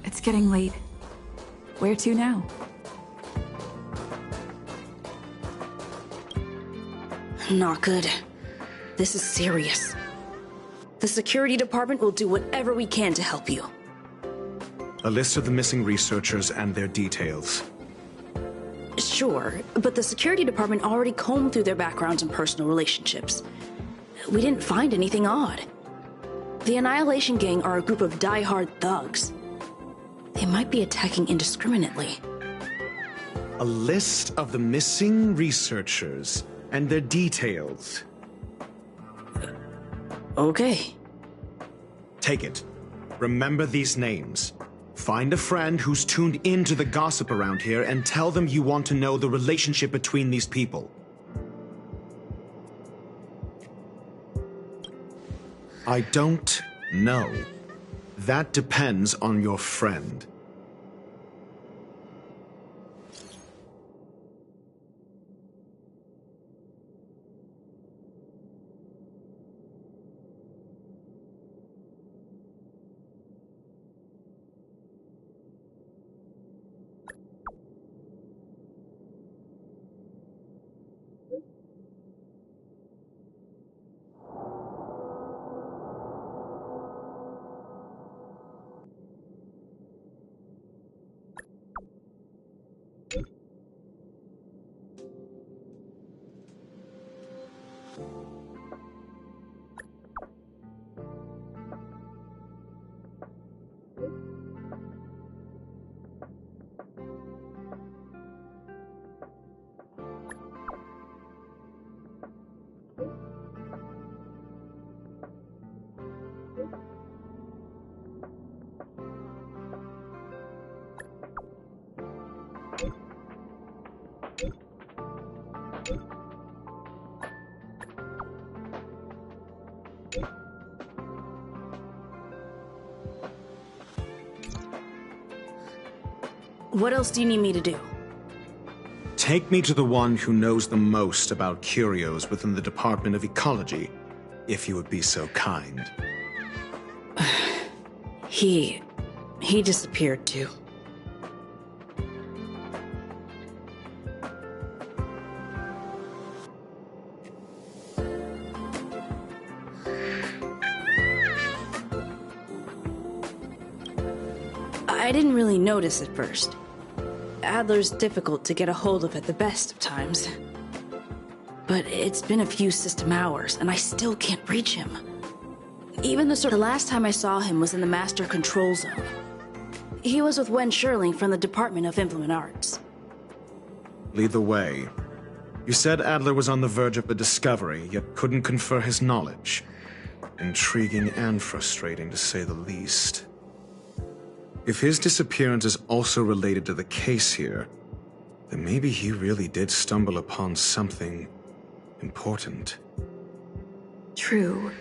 It's getting late. Where to now? Not good. This is serious. The security department will do whatever we can to help you. A list of the missing researchers and their details. Sure, but the security department already combed through their backgrounds and personal relationships. We didn't find anything odd. The Annihilation Gang are a group of die-hard thugs. They might be attacking indiscriminately. A list of the missing researchers and their details. Okay. Take it. Remember these names. Find a friend who's tuned into the gossip around here and tell them you want to know the relationship between these people. I don't know. That depends on your friend. What else do you need me to do? Take me to the one who knows the most about curios within the Department of Ecology, if you would be so kind. He disappeared too. I didn't really notice at first. Adler's difficult to get a hold of at the best of times. But it's been a few system hours, and I still can't reach him. Even the last time I saw him was in the Master Control Zone. He was with Wen Sherling from the Department of Implement Arts. Lead the way. You said Adler was on the verge of a discovery, yet couldn't confer his knowledge. Intriguing and frustrating, to say the least. If his disappearance is also related to the case here, then maybe he really did stumble upon something important. True.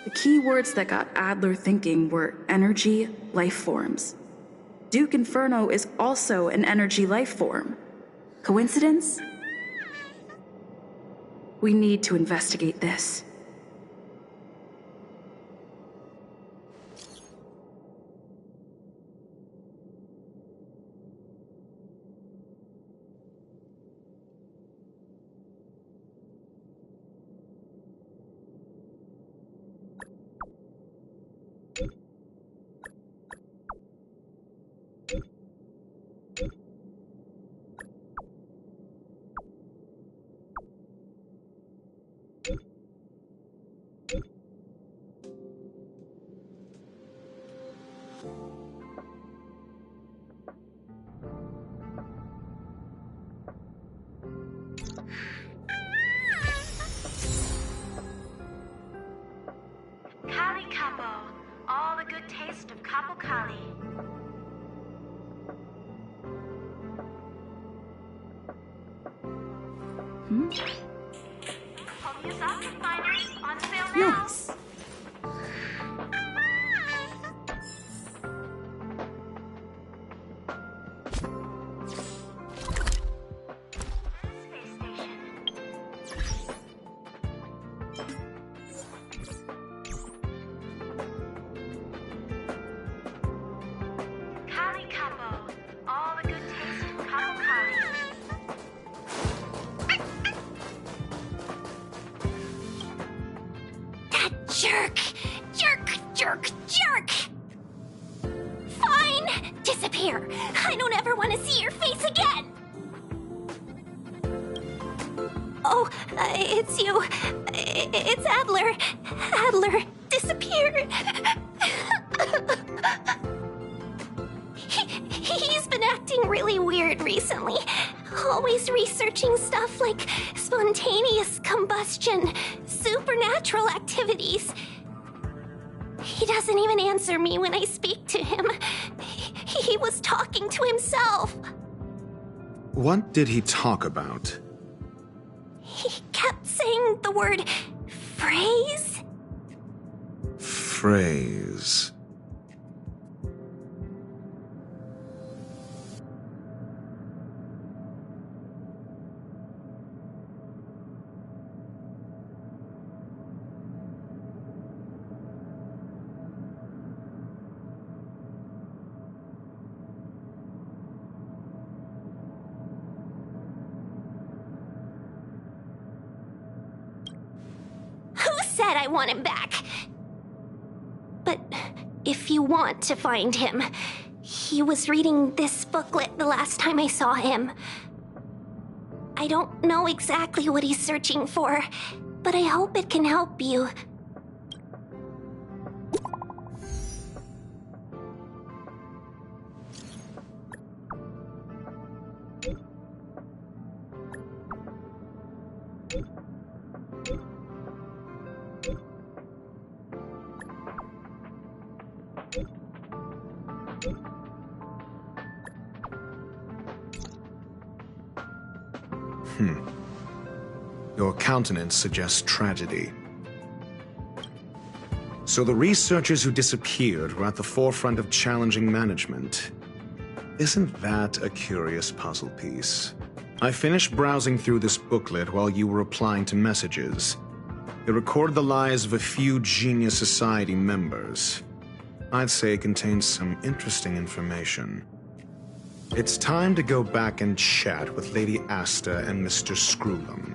The key words that got Adler thinking were energy, life forms. Duke Inferno is also an energy life form. Coincidence? We need to investigate this. Kali Capo, all the good taste of Capo Kali. Homia's Object Finders on sale now. Nice. Kali Capo, all the good taste of Capo Kali. That jerk! Jerk! Fine! Disappear! I don't ever want to see your face again! Oh, it's you. It's Adler. Adler disappeared. He's been acting really weird recently. Always researching stuff like spontaneous combustion, supernatural activities. He doesn't even answer me when I speak to him. He was talking to himself. What did he talk about? He kept saying the word phrase. Phrase. Who said I want him back? But if you want to find him, he was reading this booklet the last time I saw him. I don't know exactly what he's searching for, but I hope it can help you. Your countenance suggests tragedy. So the researchers who disappeared were at the forefront of challenging management. Isn't that a curious puzzle piece? I finished browsing through this booklet while you were replying to messages. It recorded the lives of a few Genius Society members. I'd say it contains some interesting information. It's time to go back and chat with Lady Asta and Mr. Screwlum.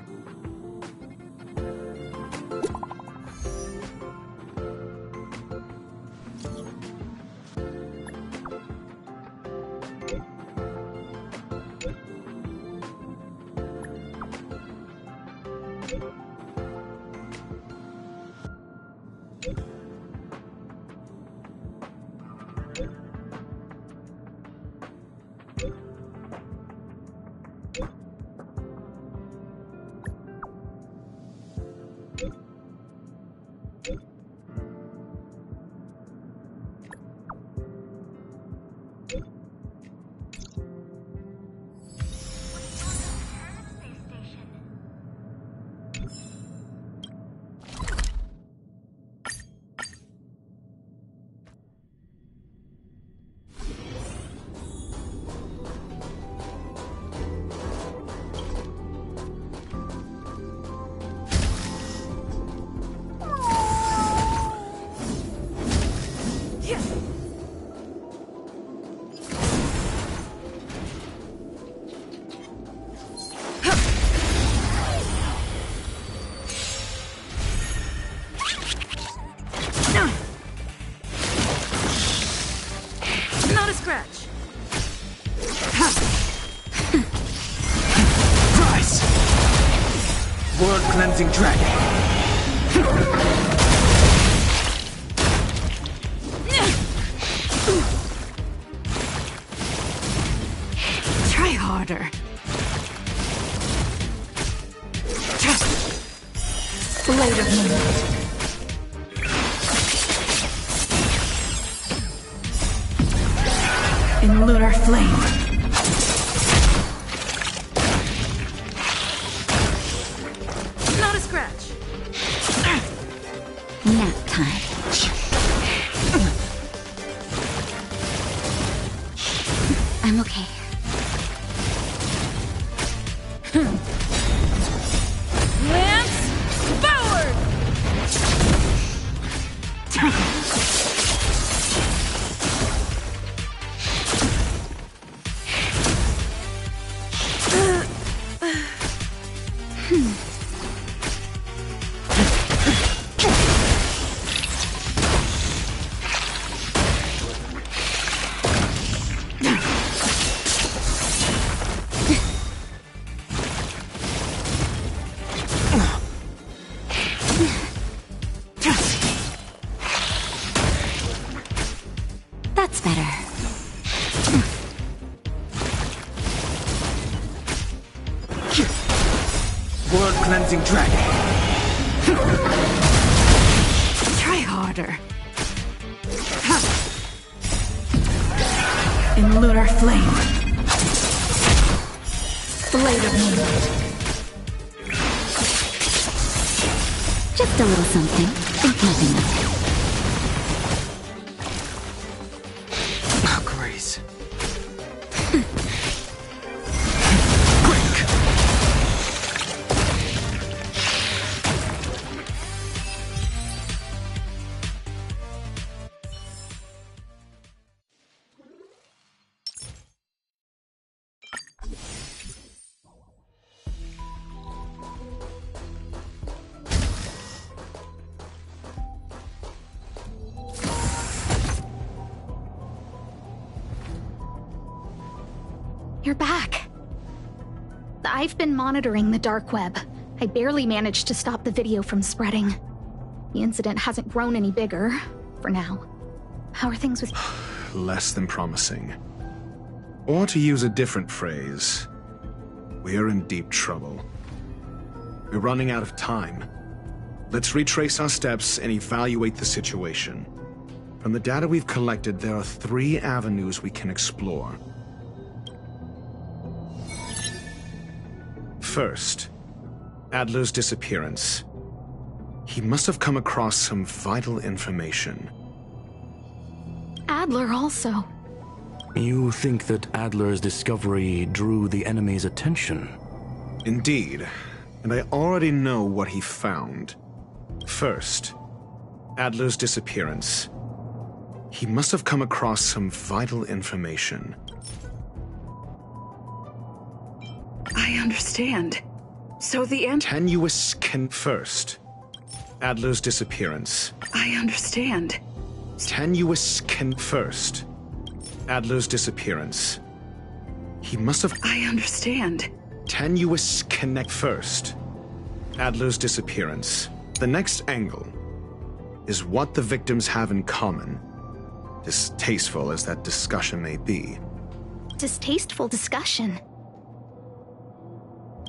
Cleansing dragon. Try harder. Blade of Moonlight. In lunar flame. Nap time. I'm okay. Lance forward! That's better. World cleansing dragon. Try harder. In lunar flame. Blade of Moonlight. Just a little something. Think nothing of it. Grace. You're back. I've been monitoring the dark web. I barely managed to stop the video from spreading. The incident hasn't grown any bigger, for now. How are things with... Less than promising. Or to use a different phrase, we're in deep trouble. We're running out of time. Let's retrace our steps and evaluate the situation. From the data we've collected, there are 3 avenues we can explore. First, Adler's disappearance. He must have come across some vital information. Adler also. You think that Adler's discovery drew the enemy's attention? Indeed, and I already know what he found. First, Adler's disappearance. He must have come across some vital information. I understand. So the end. Tenuous can first. Adler's disappearance. I understand. Tenuous can first. Adler's disappearance. He must have. I understand. Tenuous connect first. Adler's disappearance. The next angle. is what the victims have in common, distasteful as that discussion may be. Distasteful discussion.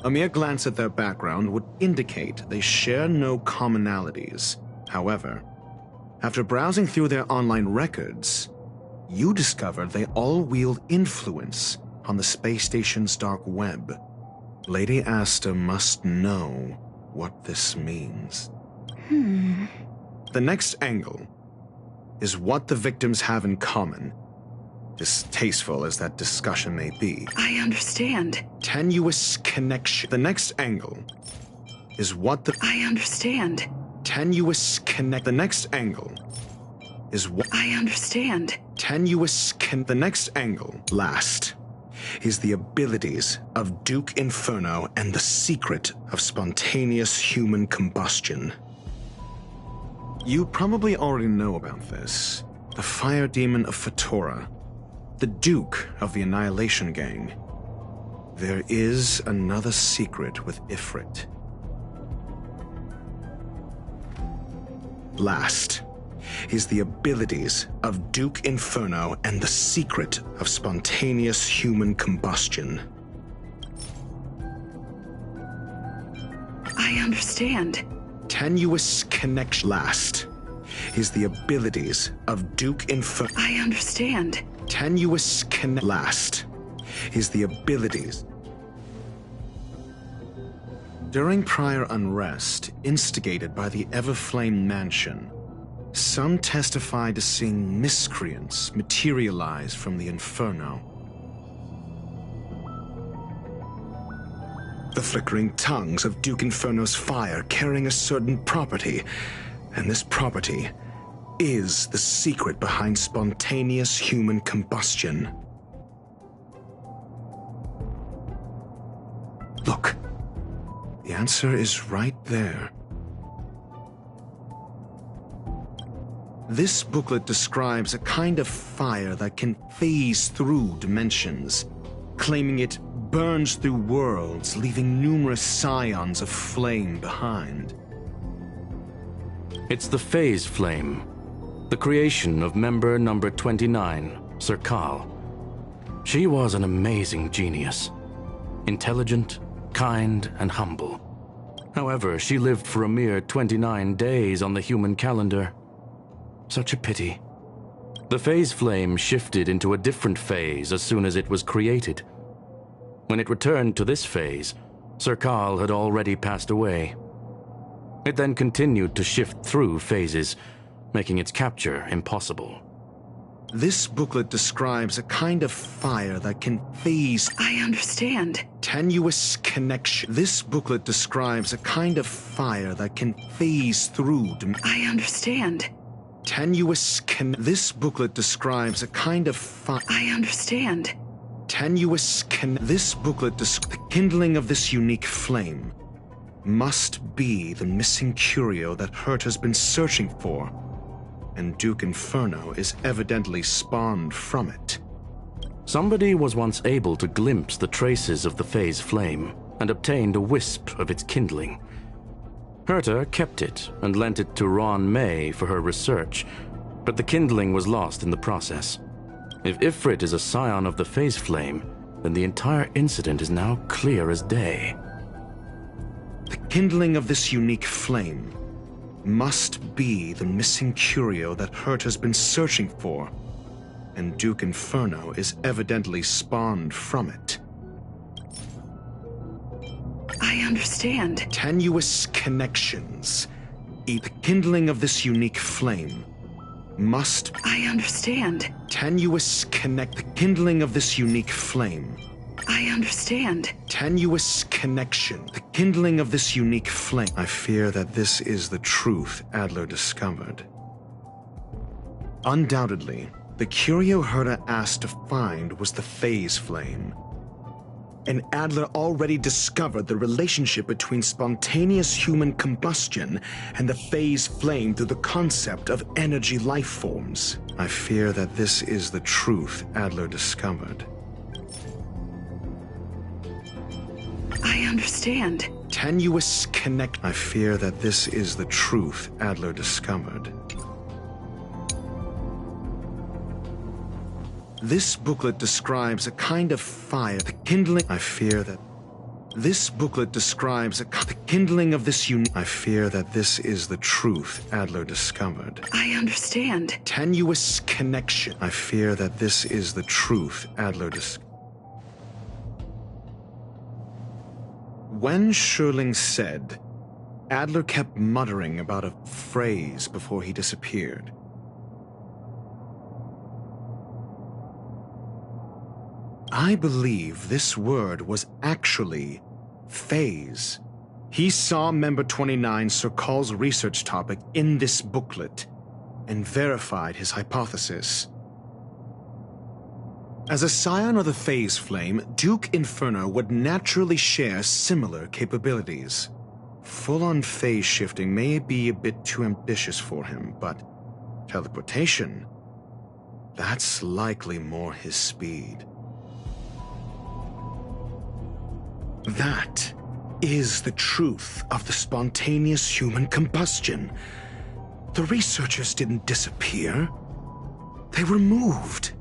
A mere glance at their background would indicate they share no commonalities. However, after browsing through their online records, you discovered they all wield influence on the space station's dark web. Lady Asta must know what this means. The next angle is what the victims have in common, distasteful as that discussion may be. I understand. Tenuous connection. The next angle is what the... I understand. Tenuous connect. The next angle is what... I understand. Tenuous The next angle, last, is the abilities of Duke Inferno and the secret of spontaneous human combustion. You probably already know about this. The fire demon of Fatora, the Duke of the Annihilation Gang. There is another secret with Ifrit. Last is the abilities of Duke Inferno and the secret of spontaneous human combustion. I understand. Tenuous connection. Last is the abilities of Duke Inferno. I understand. Tenuous connect. Last is the abilities. During prior unrest instigated by the Everflame Mansion, some testified to seeing miscreants materialize from the Inferno. The flickering tongues of Duke Inferno's fire carrying a certain property, and this property is the secret behind spontaneous human combustion. Look, the answer is right there. This booklet describes a kind of fire that can phase through dimensions, claiming it burns through worlds, leaving numerous scions of flame behind. It's the Phase Flame, the creation of member number 29, Sir Kal. She was an amazing genius, intelligent, kind, and humble. However, she lived for a mere 29 days on the human calendar. Such a pity. The Phase Flame shifted into a different phase as soon as it was created. When it returned to this phase, Sir Kal had already passed away. It then continued to shift through phases, making its capture impossible. This booklet describes a kind of fire that can phase... I understand. Tenuous connection. This booklet describes a kind of fire that can phase through... I understand. Tenuous This booklet describes a kind of fire... I understand. Tenuous This booklet the kindling of this unique flame must be the missing curio that Hurt has been searching for, and Duke Inferno is evidently spawned from it. Somebody was once able to glimpse the traces of the Phase Flame and obtained a wisp of its kindling. Herta kept it and lent it to Ron May for her research, but the kindling was lost in the process. If Ifrit is a scion of the Phase Flame, then the entire incident is now clear as day. The kindling of this unique flame must be the missing curio that Hurt has been searching for, and Duke Inferno is evidently spawned from it. I understand. Tenuous connections. The kindling of this unique flame must... I understand. Tenuous The kindling of this unique flame. I understand. Tenuous connection. The kindling of this unique flame. I fear that this is the truth Adler discovered. Undoubtedly, the curio Herta asked to find was the Phase Flame. And Adler already discovered the relationship between spontaneous human combustion and the Phase Flame through the concept of energy life forms. I fear that this is the truth Adler discovered. I understand. tenuous connect. I fear that this is the truth Adler discovered. This booklet describes a kind of fire, the kindling. I fear that this booklet describes the kindling of this unique. I fear that this is the truth Adler discovered. I understand. Tenuous connection. I fear that this is the truth Adler discovered. When Schurling said, Adler kept muttering about a phrase before he disappeared. I believe this word was actually phase. He saw Member 29 Sokol's research topic in this booklet and verified his hypothesis. As a scion of the phase flame, Duke Inferno would naturally share similar capabilities. Full-on phase shifting may be a bit too ambitious for him, but teleportation, that's likely more his speed. That is the truth of the spontaneous human combustion. The researchers didn't disappear. They were moved.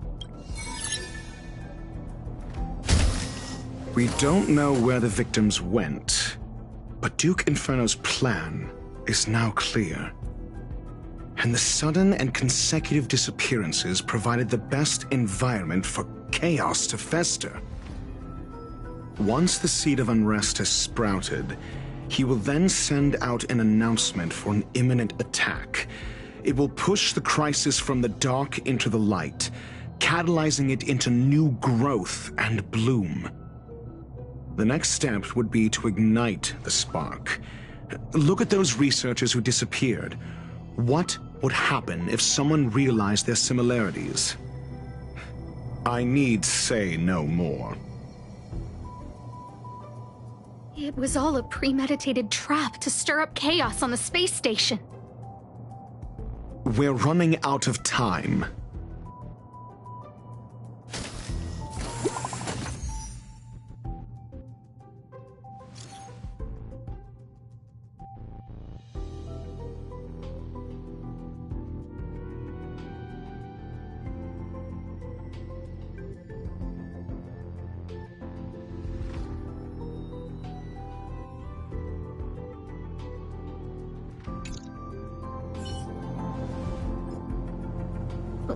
We don't know where the victims went, but Duke Inferno's plan is now clear. And the sudden and consecutive disappearances provided the best environment for chaos to fester. Once the seed of unrest has sprouted, he will then send out an announcement for an imminent attack. It will push the crisis from the dark into the light, catalyzing it into new growth and bloom. The next step would be to ignite the spark. Look at those researchers who disappeared. What would happen if someone realized their similarities? I need say no more. It was all a premeditated trap to stir up chaos on the space station. We're running out of time.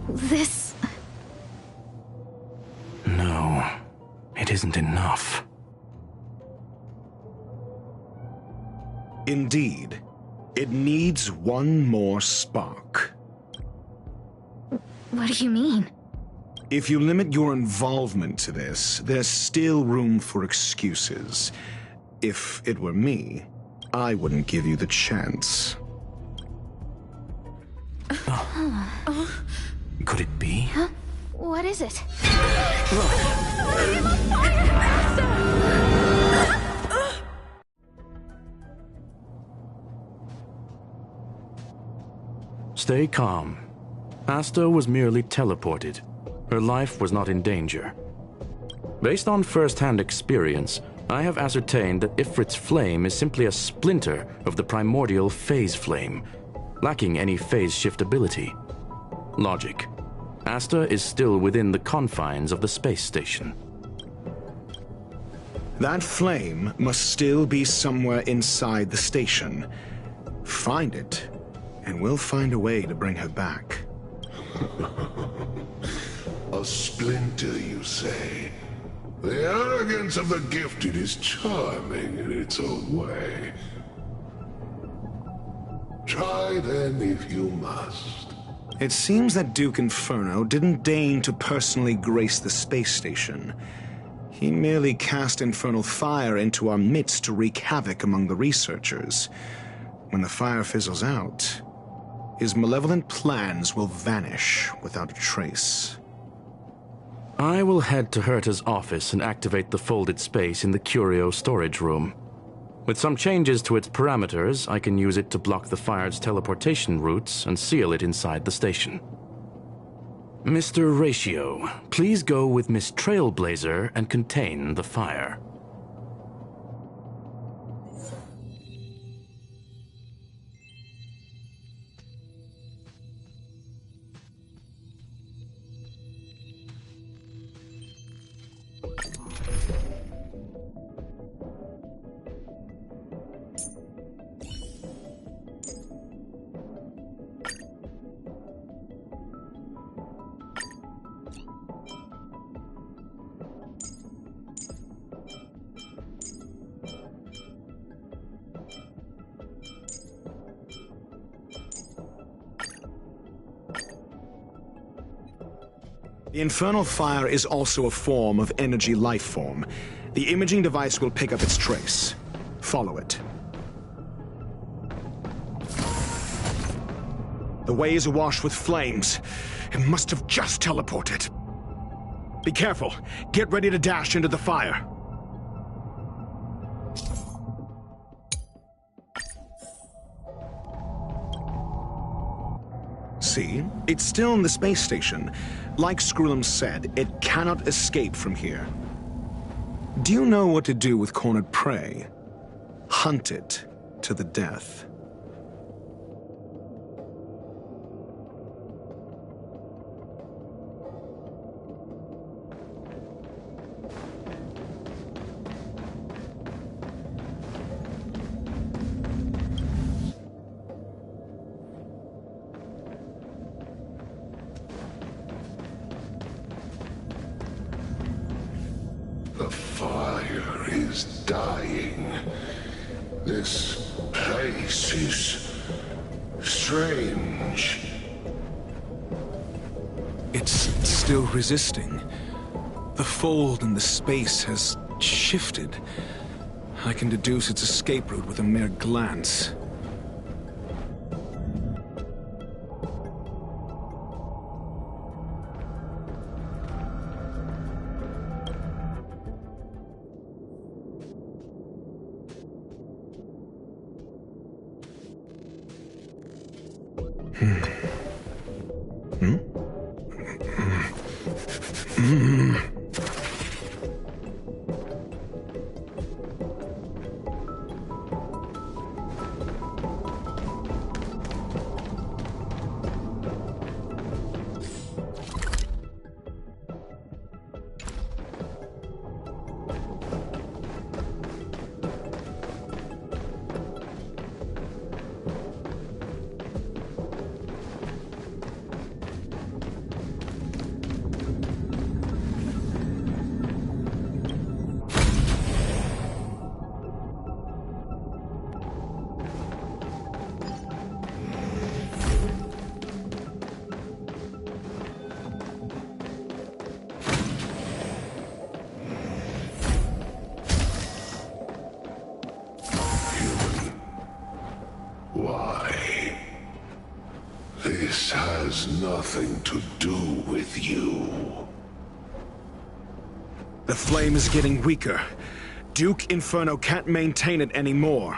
This... No, it isn't enough. Indeed, it needs one more spark. What do you mean? If you limit your involvement to this, there's still room for excuses. If it were me, I wouldn't give you the chance. Could it be? Huh? What is it? Stay calm. Asta was merely teleported. Her life was not in danger. Based on first-hand experience, I have ascertained that Ifrit's flame is simply a splinter of the primordial phase flame, lacking any phase shift ability. Logic. Asta is still within the confines of the space station. That flame must still be somewhere inside the station. Find it, and we'll find a way to bring her back. A splinter, you say? The arrogance of the gifted is charming in its own way. Try then if you must. It seems that Duke Inferno didn't deign to personally grace the space station. He merely cast infernal fire into our midst to wreak havoc among the researchers. When the fire fizzles out, his malevolent plans will vanish without a trace. I will head to Herta's office and activate the folded space in the curio storage room. With some changes to its parameters, I can use it to block the fire's teleportation routes and seal it inside the station. Mr. Ratio, please go with Miss Trailblazer and contain the fire. The infernal fire is also a form of energy life form. The imaging device will pick up its trace. Follow it. The way is awash with flames. It must have just teleported. Be careful. Get ready to dash into the fire. See? It's still in the space station. Like Skrullum said, it cannot escape from here. Do you know what to do with cornered prey? Hunt it to the death. The fire is dying. This place is strange. It's still resisting. The fold in the space has shifted. I can deduce its escape route with a mere glance. Why? This has nothing to do with you. The flame is getting weaker. Duke Inferno can't maintain it anymore.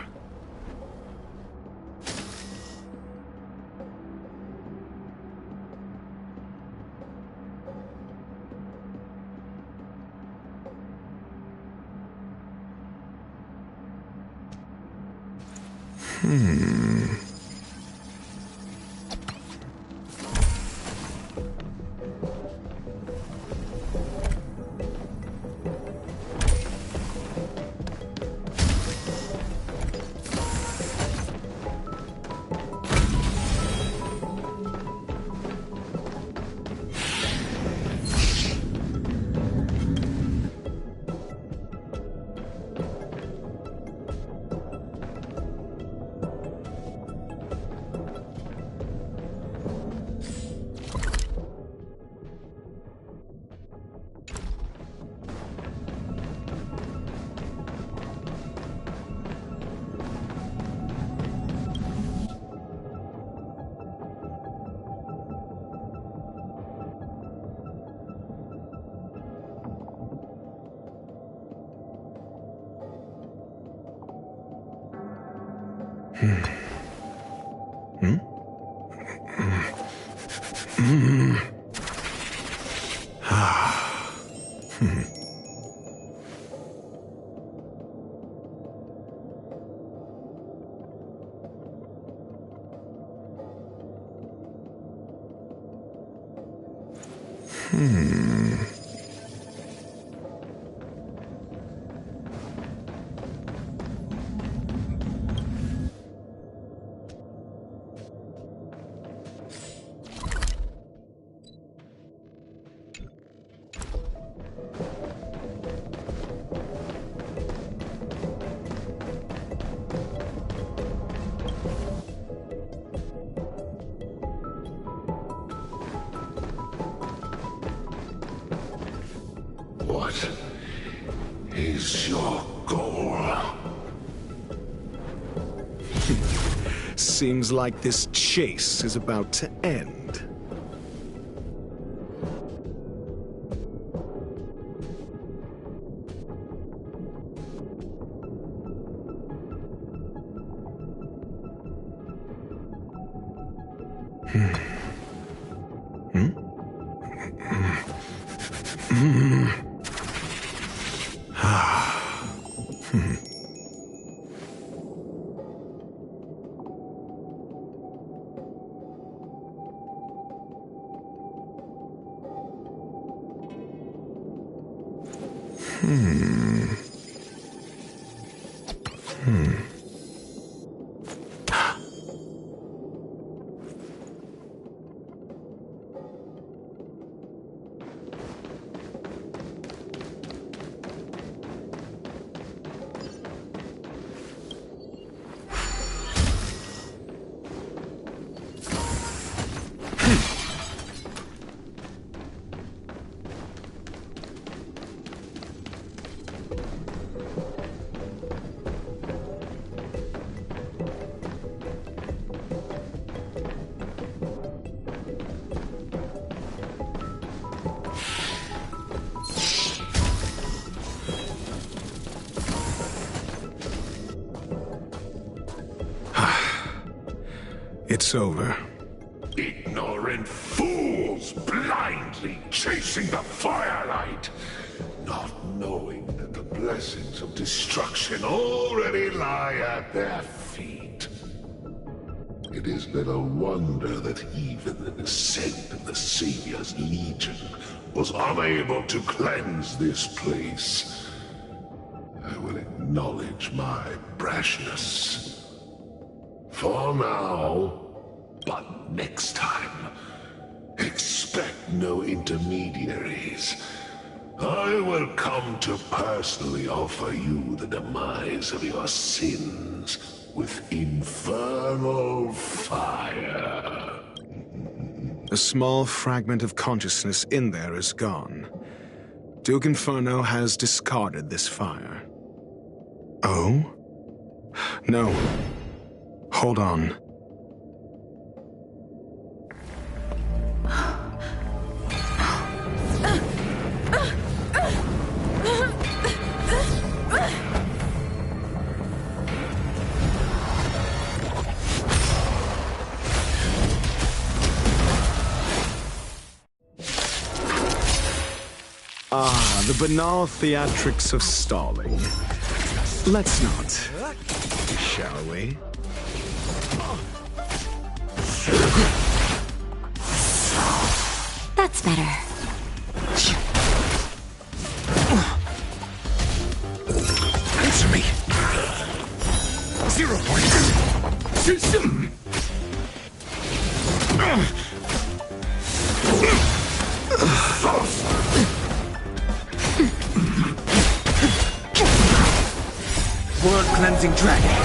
What is your goal? Seems like this chase is about to end. It's over. Ignorant fools blindly chasing the firelight, not knowing that the blessings of destruction already lie at their feet. It is little wonder that even the descent of the Savior's Legion was unable to cleanse this place. I will acknowledge my brashness. For now, but next time, expect no intermediaries. I will come to personally offer you the demise of your sins with infernal fire. A small fragment of consciousness in there is gone. Duke Inferno has discarded this fire. Oh? No. Hold on. Ah, the banal theatrics of stalling. Let's not, shall we? That's better. Answer me! 0 points! System! World-cleansing dragon.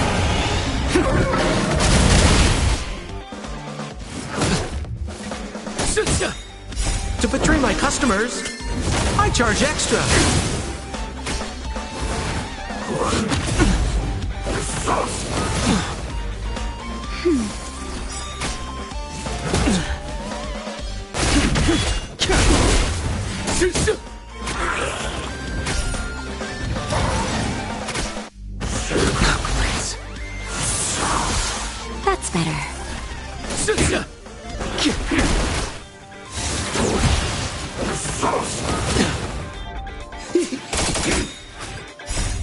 To betray my customers, I charge extra. That's better.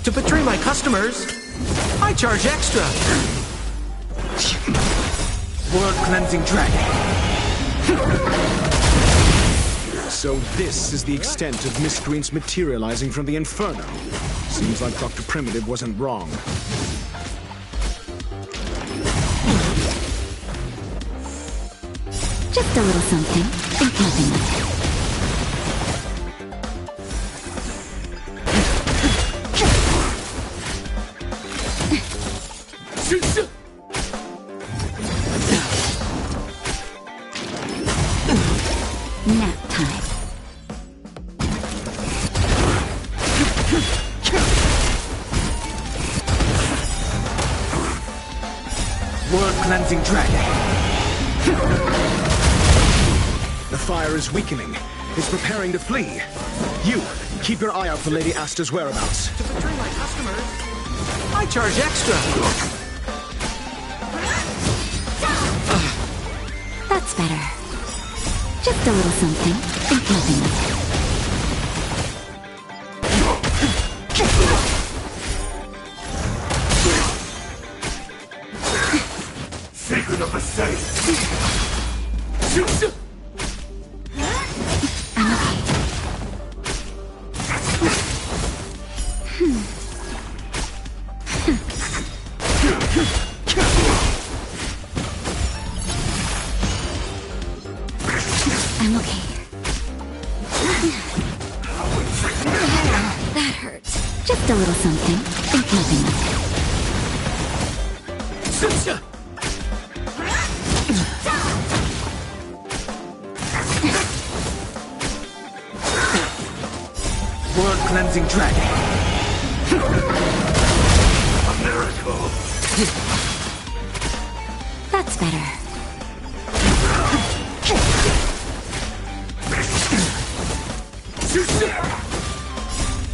To betray my customers, I charge extra. World-cleansing dragon. So this is the extent of miscreants materializing from the Inferno. Seems like Dr. Primitive wasn't wrong. Just a little something. Think nothing of it. Nap time. cleansing dragon. The fire is weakening. It's preparing to flee. You, keep your eye out for Lady Asta's whereabouts. To betray my customers, I charge extra. That's better. Just a little something. Think nothing of it. Secret of the safe. I'm okay. That hurts. Just a little something. Think nothing of it. World cleansing dragon. A miracle. That's better.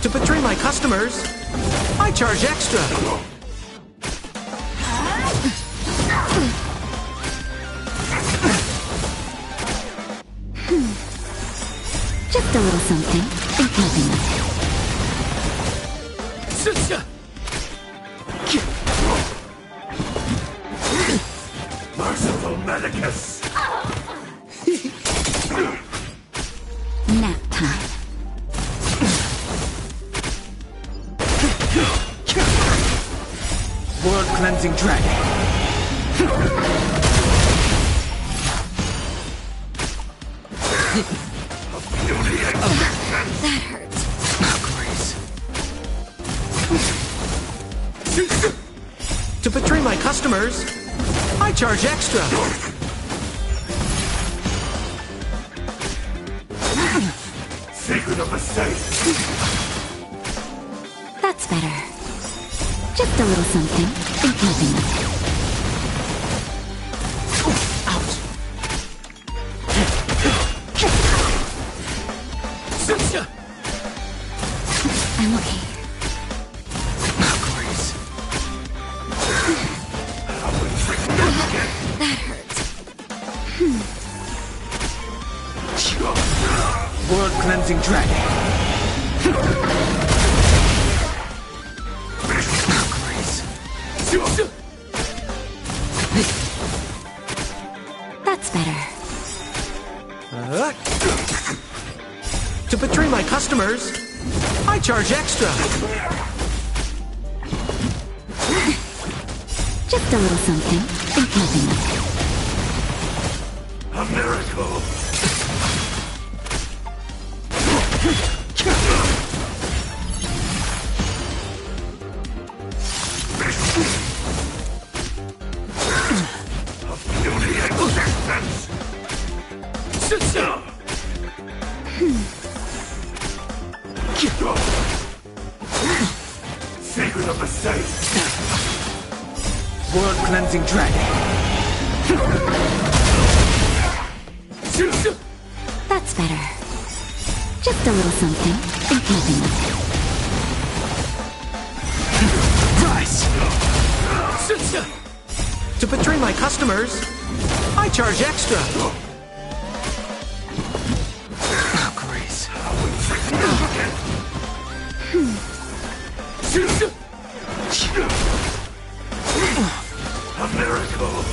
To betray my customers, I charge extra. Just a little something. Think nothing of it. Merciful Medicus. Nap time. World cleansing dragon. That hurts. To betray my customers, I charge extra. Secret of the safe. That's better. Just a little something. Think nothing of it. I'm okay. That hurts. World cleansing dragon. That's better. To betray my customers, I charge extra. Just a little something. Think nothing of it. A miracle. A beauty existence. Secret of the safe. World cleansing dragon. That's better. Just a little something. Think nothing of it. Rise. To betray my customers, I charge extra. A miracle.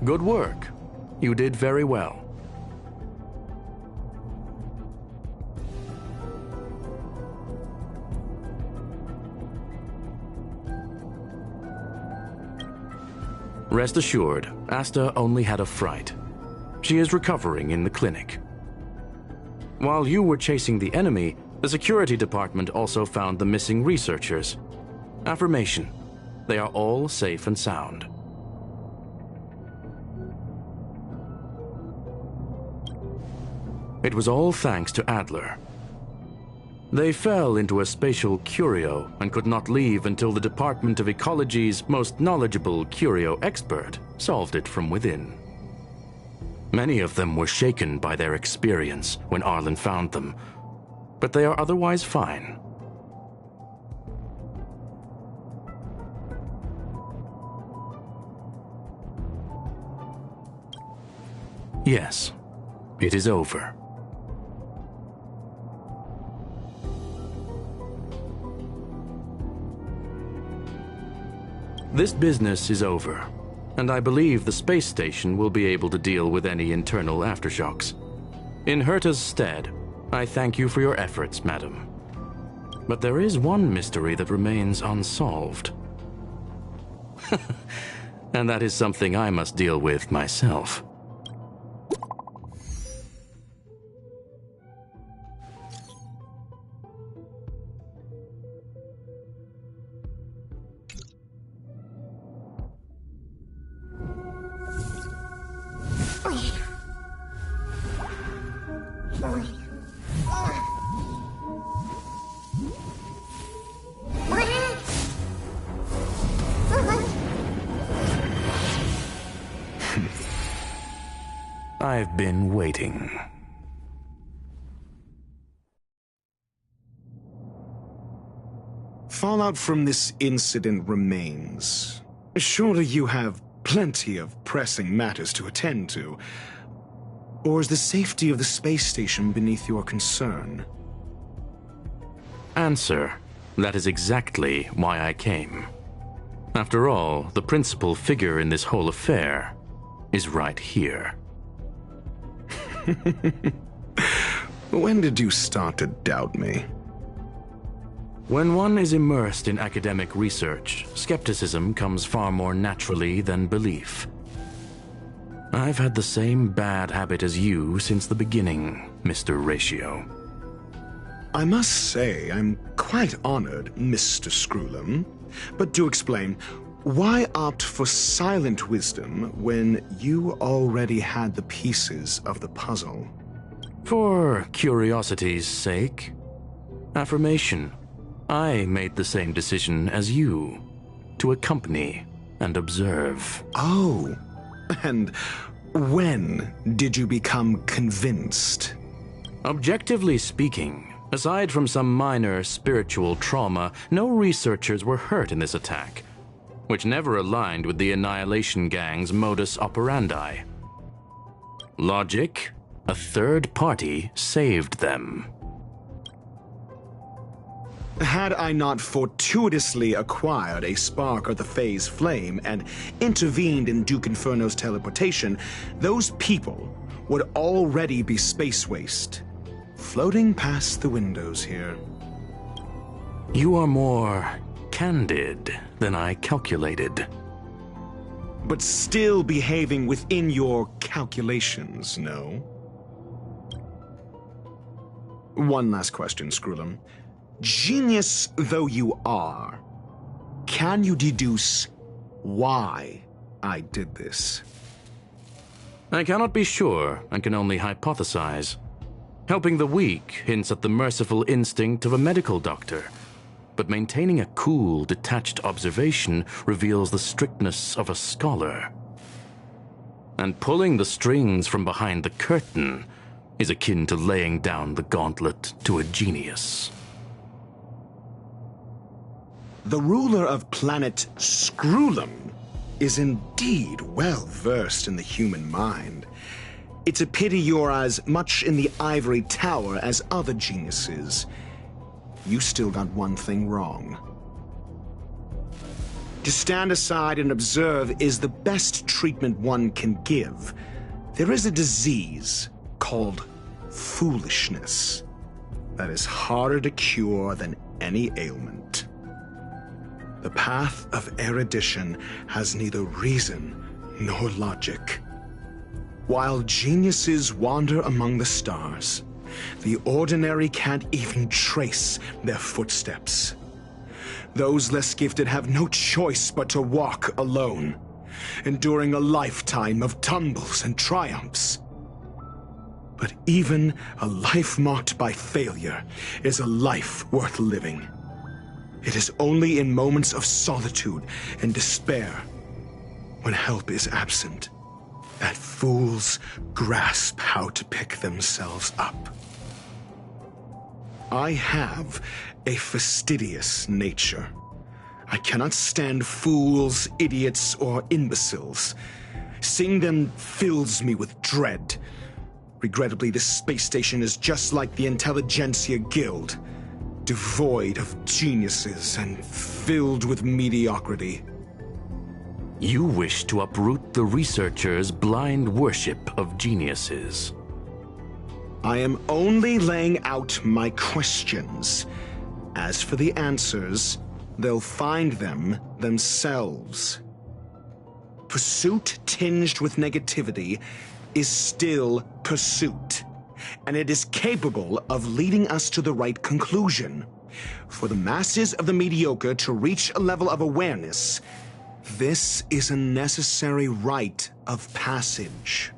Good work. You did very well. Rest assured, Asta only had a fright. She is recovering in the clinic. While you were chasing the enemy, the security department also found the missing researchers. Affirmation: they are all safe and sound. It was all thanks to Adler. They fell into a spatial curio and could not leave until the Department of Ecology's most knowledgeable curio expert solved it from within. Many of them were shaken by their experience when Arlen found them, but they are otherwise fine. Yes, it is over. This business is over, and I believe the space station will be able to deal with any internal aftershocks. In Herta's stead, I thank you for your efforts, madam. But there is one mystery that remains unsolved. And that is something I must deal with myself. I've been waiting. Fallout from this incident remains. Surely you have plenty of pressing matters to attend to. Or is the safety of the space station beneath your concern? Answer: that is exactly why I came. After all, the principal figure in this whole affair is right here. When did you start to doubt me? When one is immersed in academic research, skepticism comes far more naturally than belief. I've had the same bad habit as you since the beginning, Mr. Ratio. I must say I'm quite honored, Mr. Screwlum. But to explain, why opt for silent wisdom when you already had the pieces of the puzzle? For curiosity's sake. Affirmation: I made the same decision as you, to accompany and observe. Oh, and when did you become convinced? Objectively speaking, aside from some minor spiritual trauma, no researchers were hurt in this attack, which never aligned with the Annihilation Gang's modus operandi. Logic: a third party saved them. Had I not fortuitously acquired a spark of the phase flame and intervened in Duke Inferno's teleportation, those people would already be space waste, floating past the windows here. You are more candid than I calculated. But still behaving within your calculations, no? One last question, Screwlum. Genius though you are, can you deduce why I did this? I cannot be sure and can only hypothesize. Helping the weak hints at the merciful instinct of a medical doctor, but maintaining a cool, detached observation reveals the strictness of a scholar. And pulling the strings from behind the curtain is akin to laying down the gauntlet to a genius. The ruler of planet Screwlum is indeed well versed in the human mind. It's a pity you're as much in the ivory tower as other geniuses. You still got one thing wrong. To stand aside and observe is the best treatment one can give. There is a disease called foolishness that is harder to cure than any ailment. The path of erudition has neither reason nor logic. While geniuses wander among the stars, the ordinary can't even trace their footsteps. Those less gifted have no choice but to walk alone, enduring a lifetime of tumbles and triumphs. But even a life marked by failure is a life worth living. It is only in moments of solitude and despair, when help is absent, that fools grasp how to pick themselves up. I have a fastidious nature. I cannot stand fools, idiots, or imbeciles. Seeing them fills me with dread. Regrettably, this space station is just like the Intelligentsia Guild, devoid of geniuses and filled with mediocrity. You wish to uproot the researchers' blind worship of geniuses. I am only laying out my questions. As for the answers, they'll find them themselves. Pursuit tinged with negativity is still pursuit, and it is capable of leading us to the right conclusion. For the masses of the mediocre to reach a level of awareness, this is a necessary rite of passage.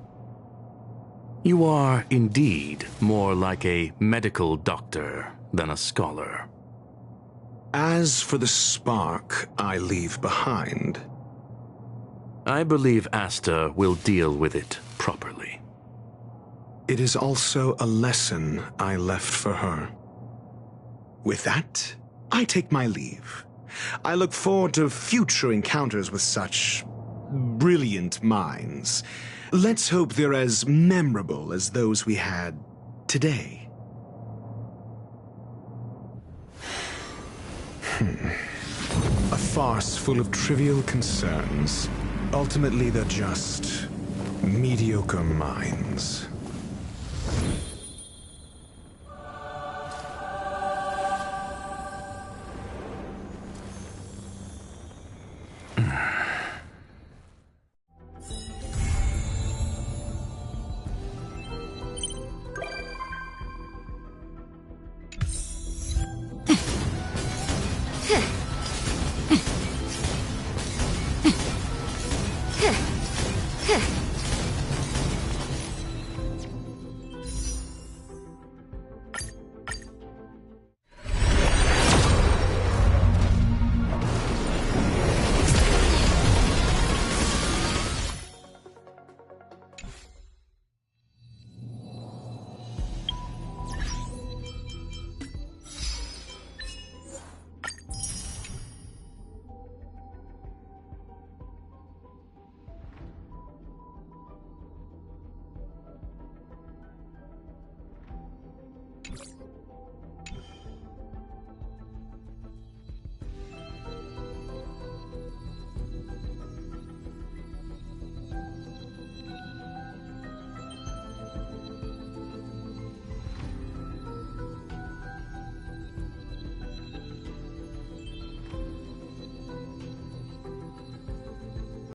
You are indeed more like a medical doctor than a scholar. As for the spark I leave behind, I believe Asta will deal with it properly. It is also a lesson I left for her. With that, I take my leave. I look forward to future encounters with such brilliant minds. Let's hope they're as memorable as those we had today. A farce full of trivial concerns. Ultimately, they're just mediocre minds.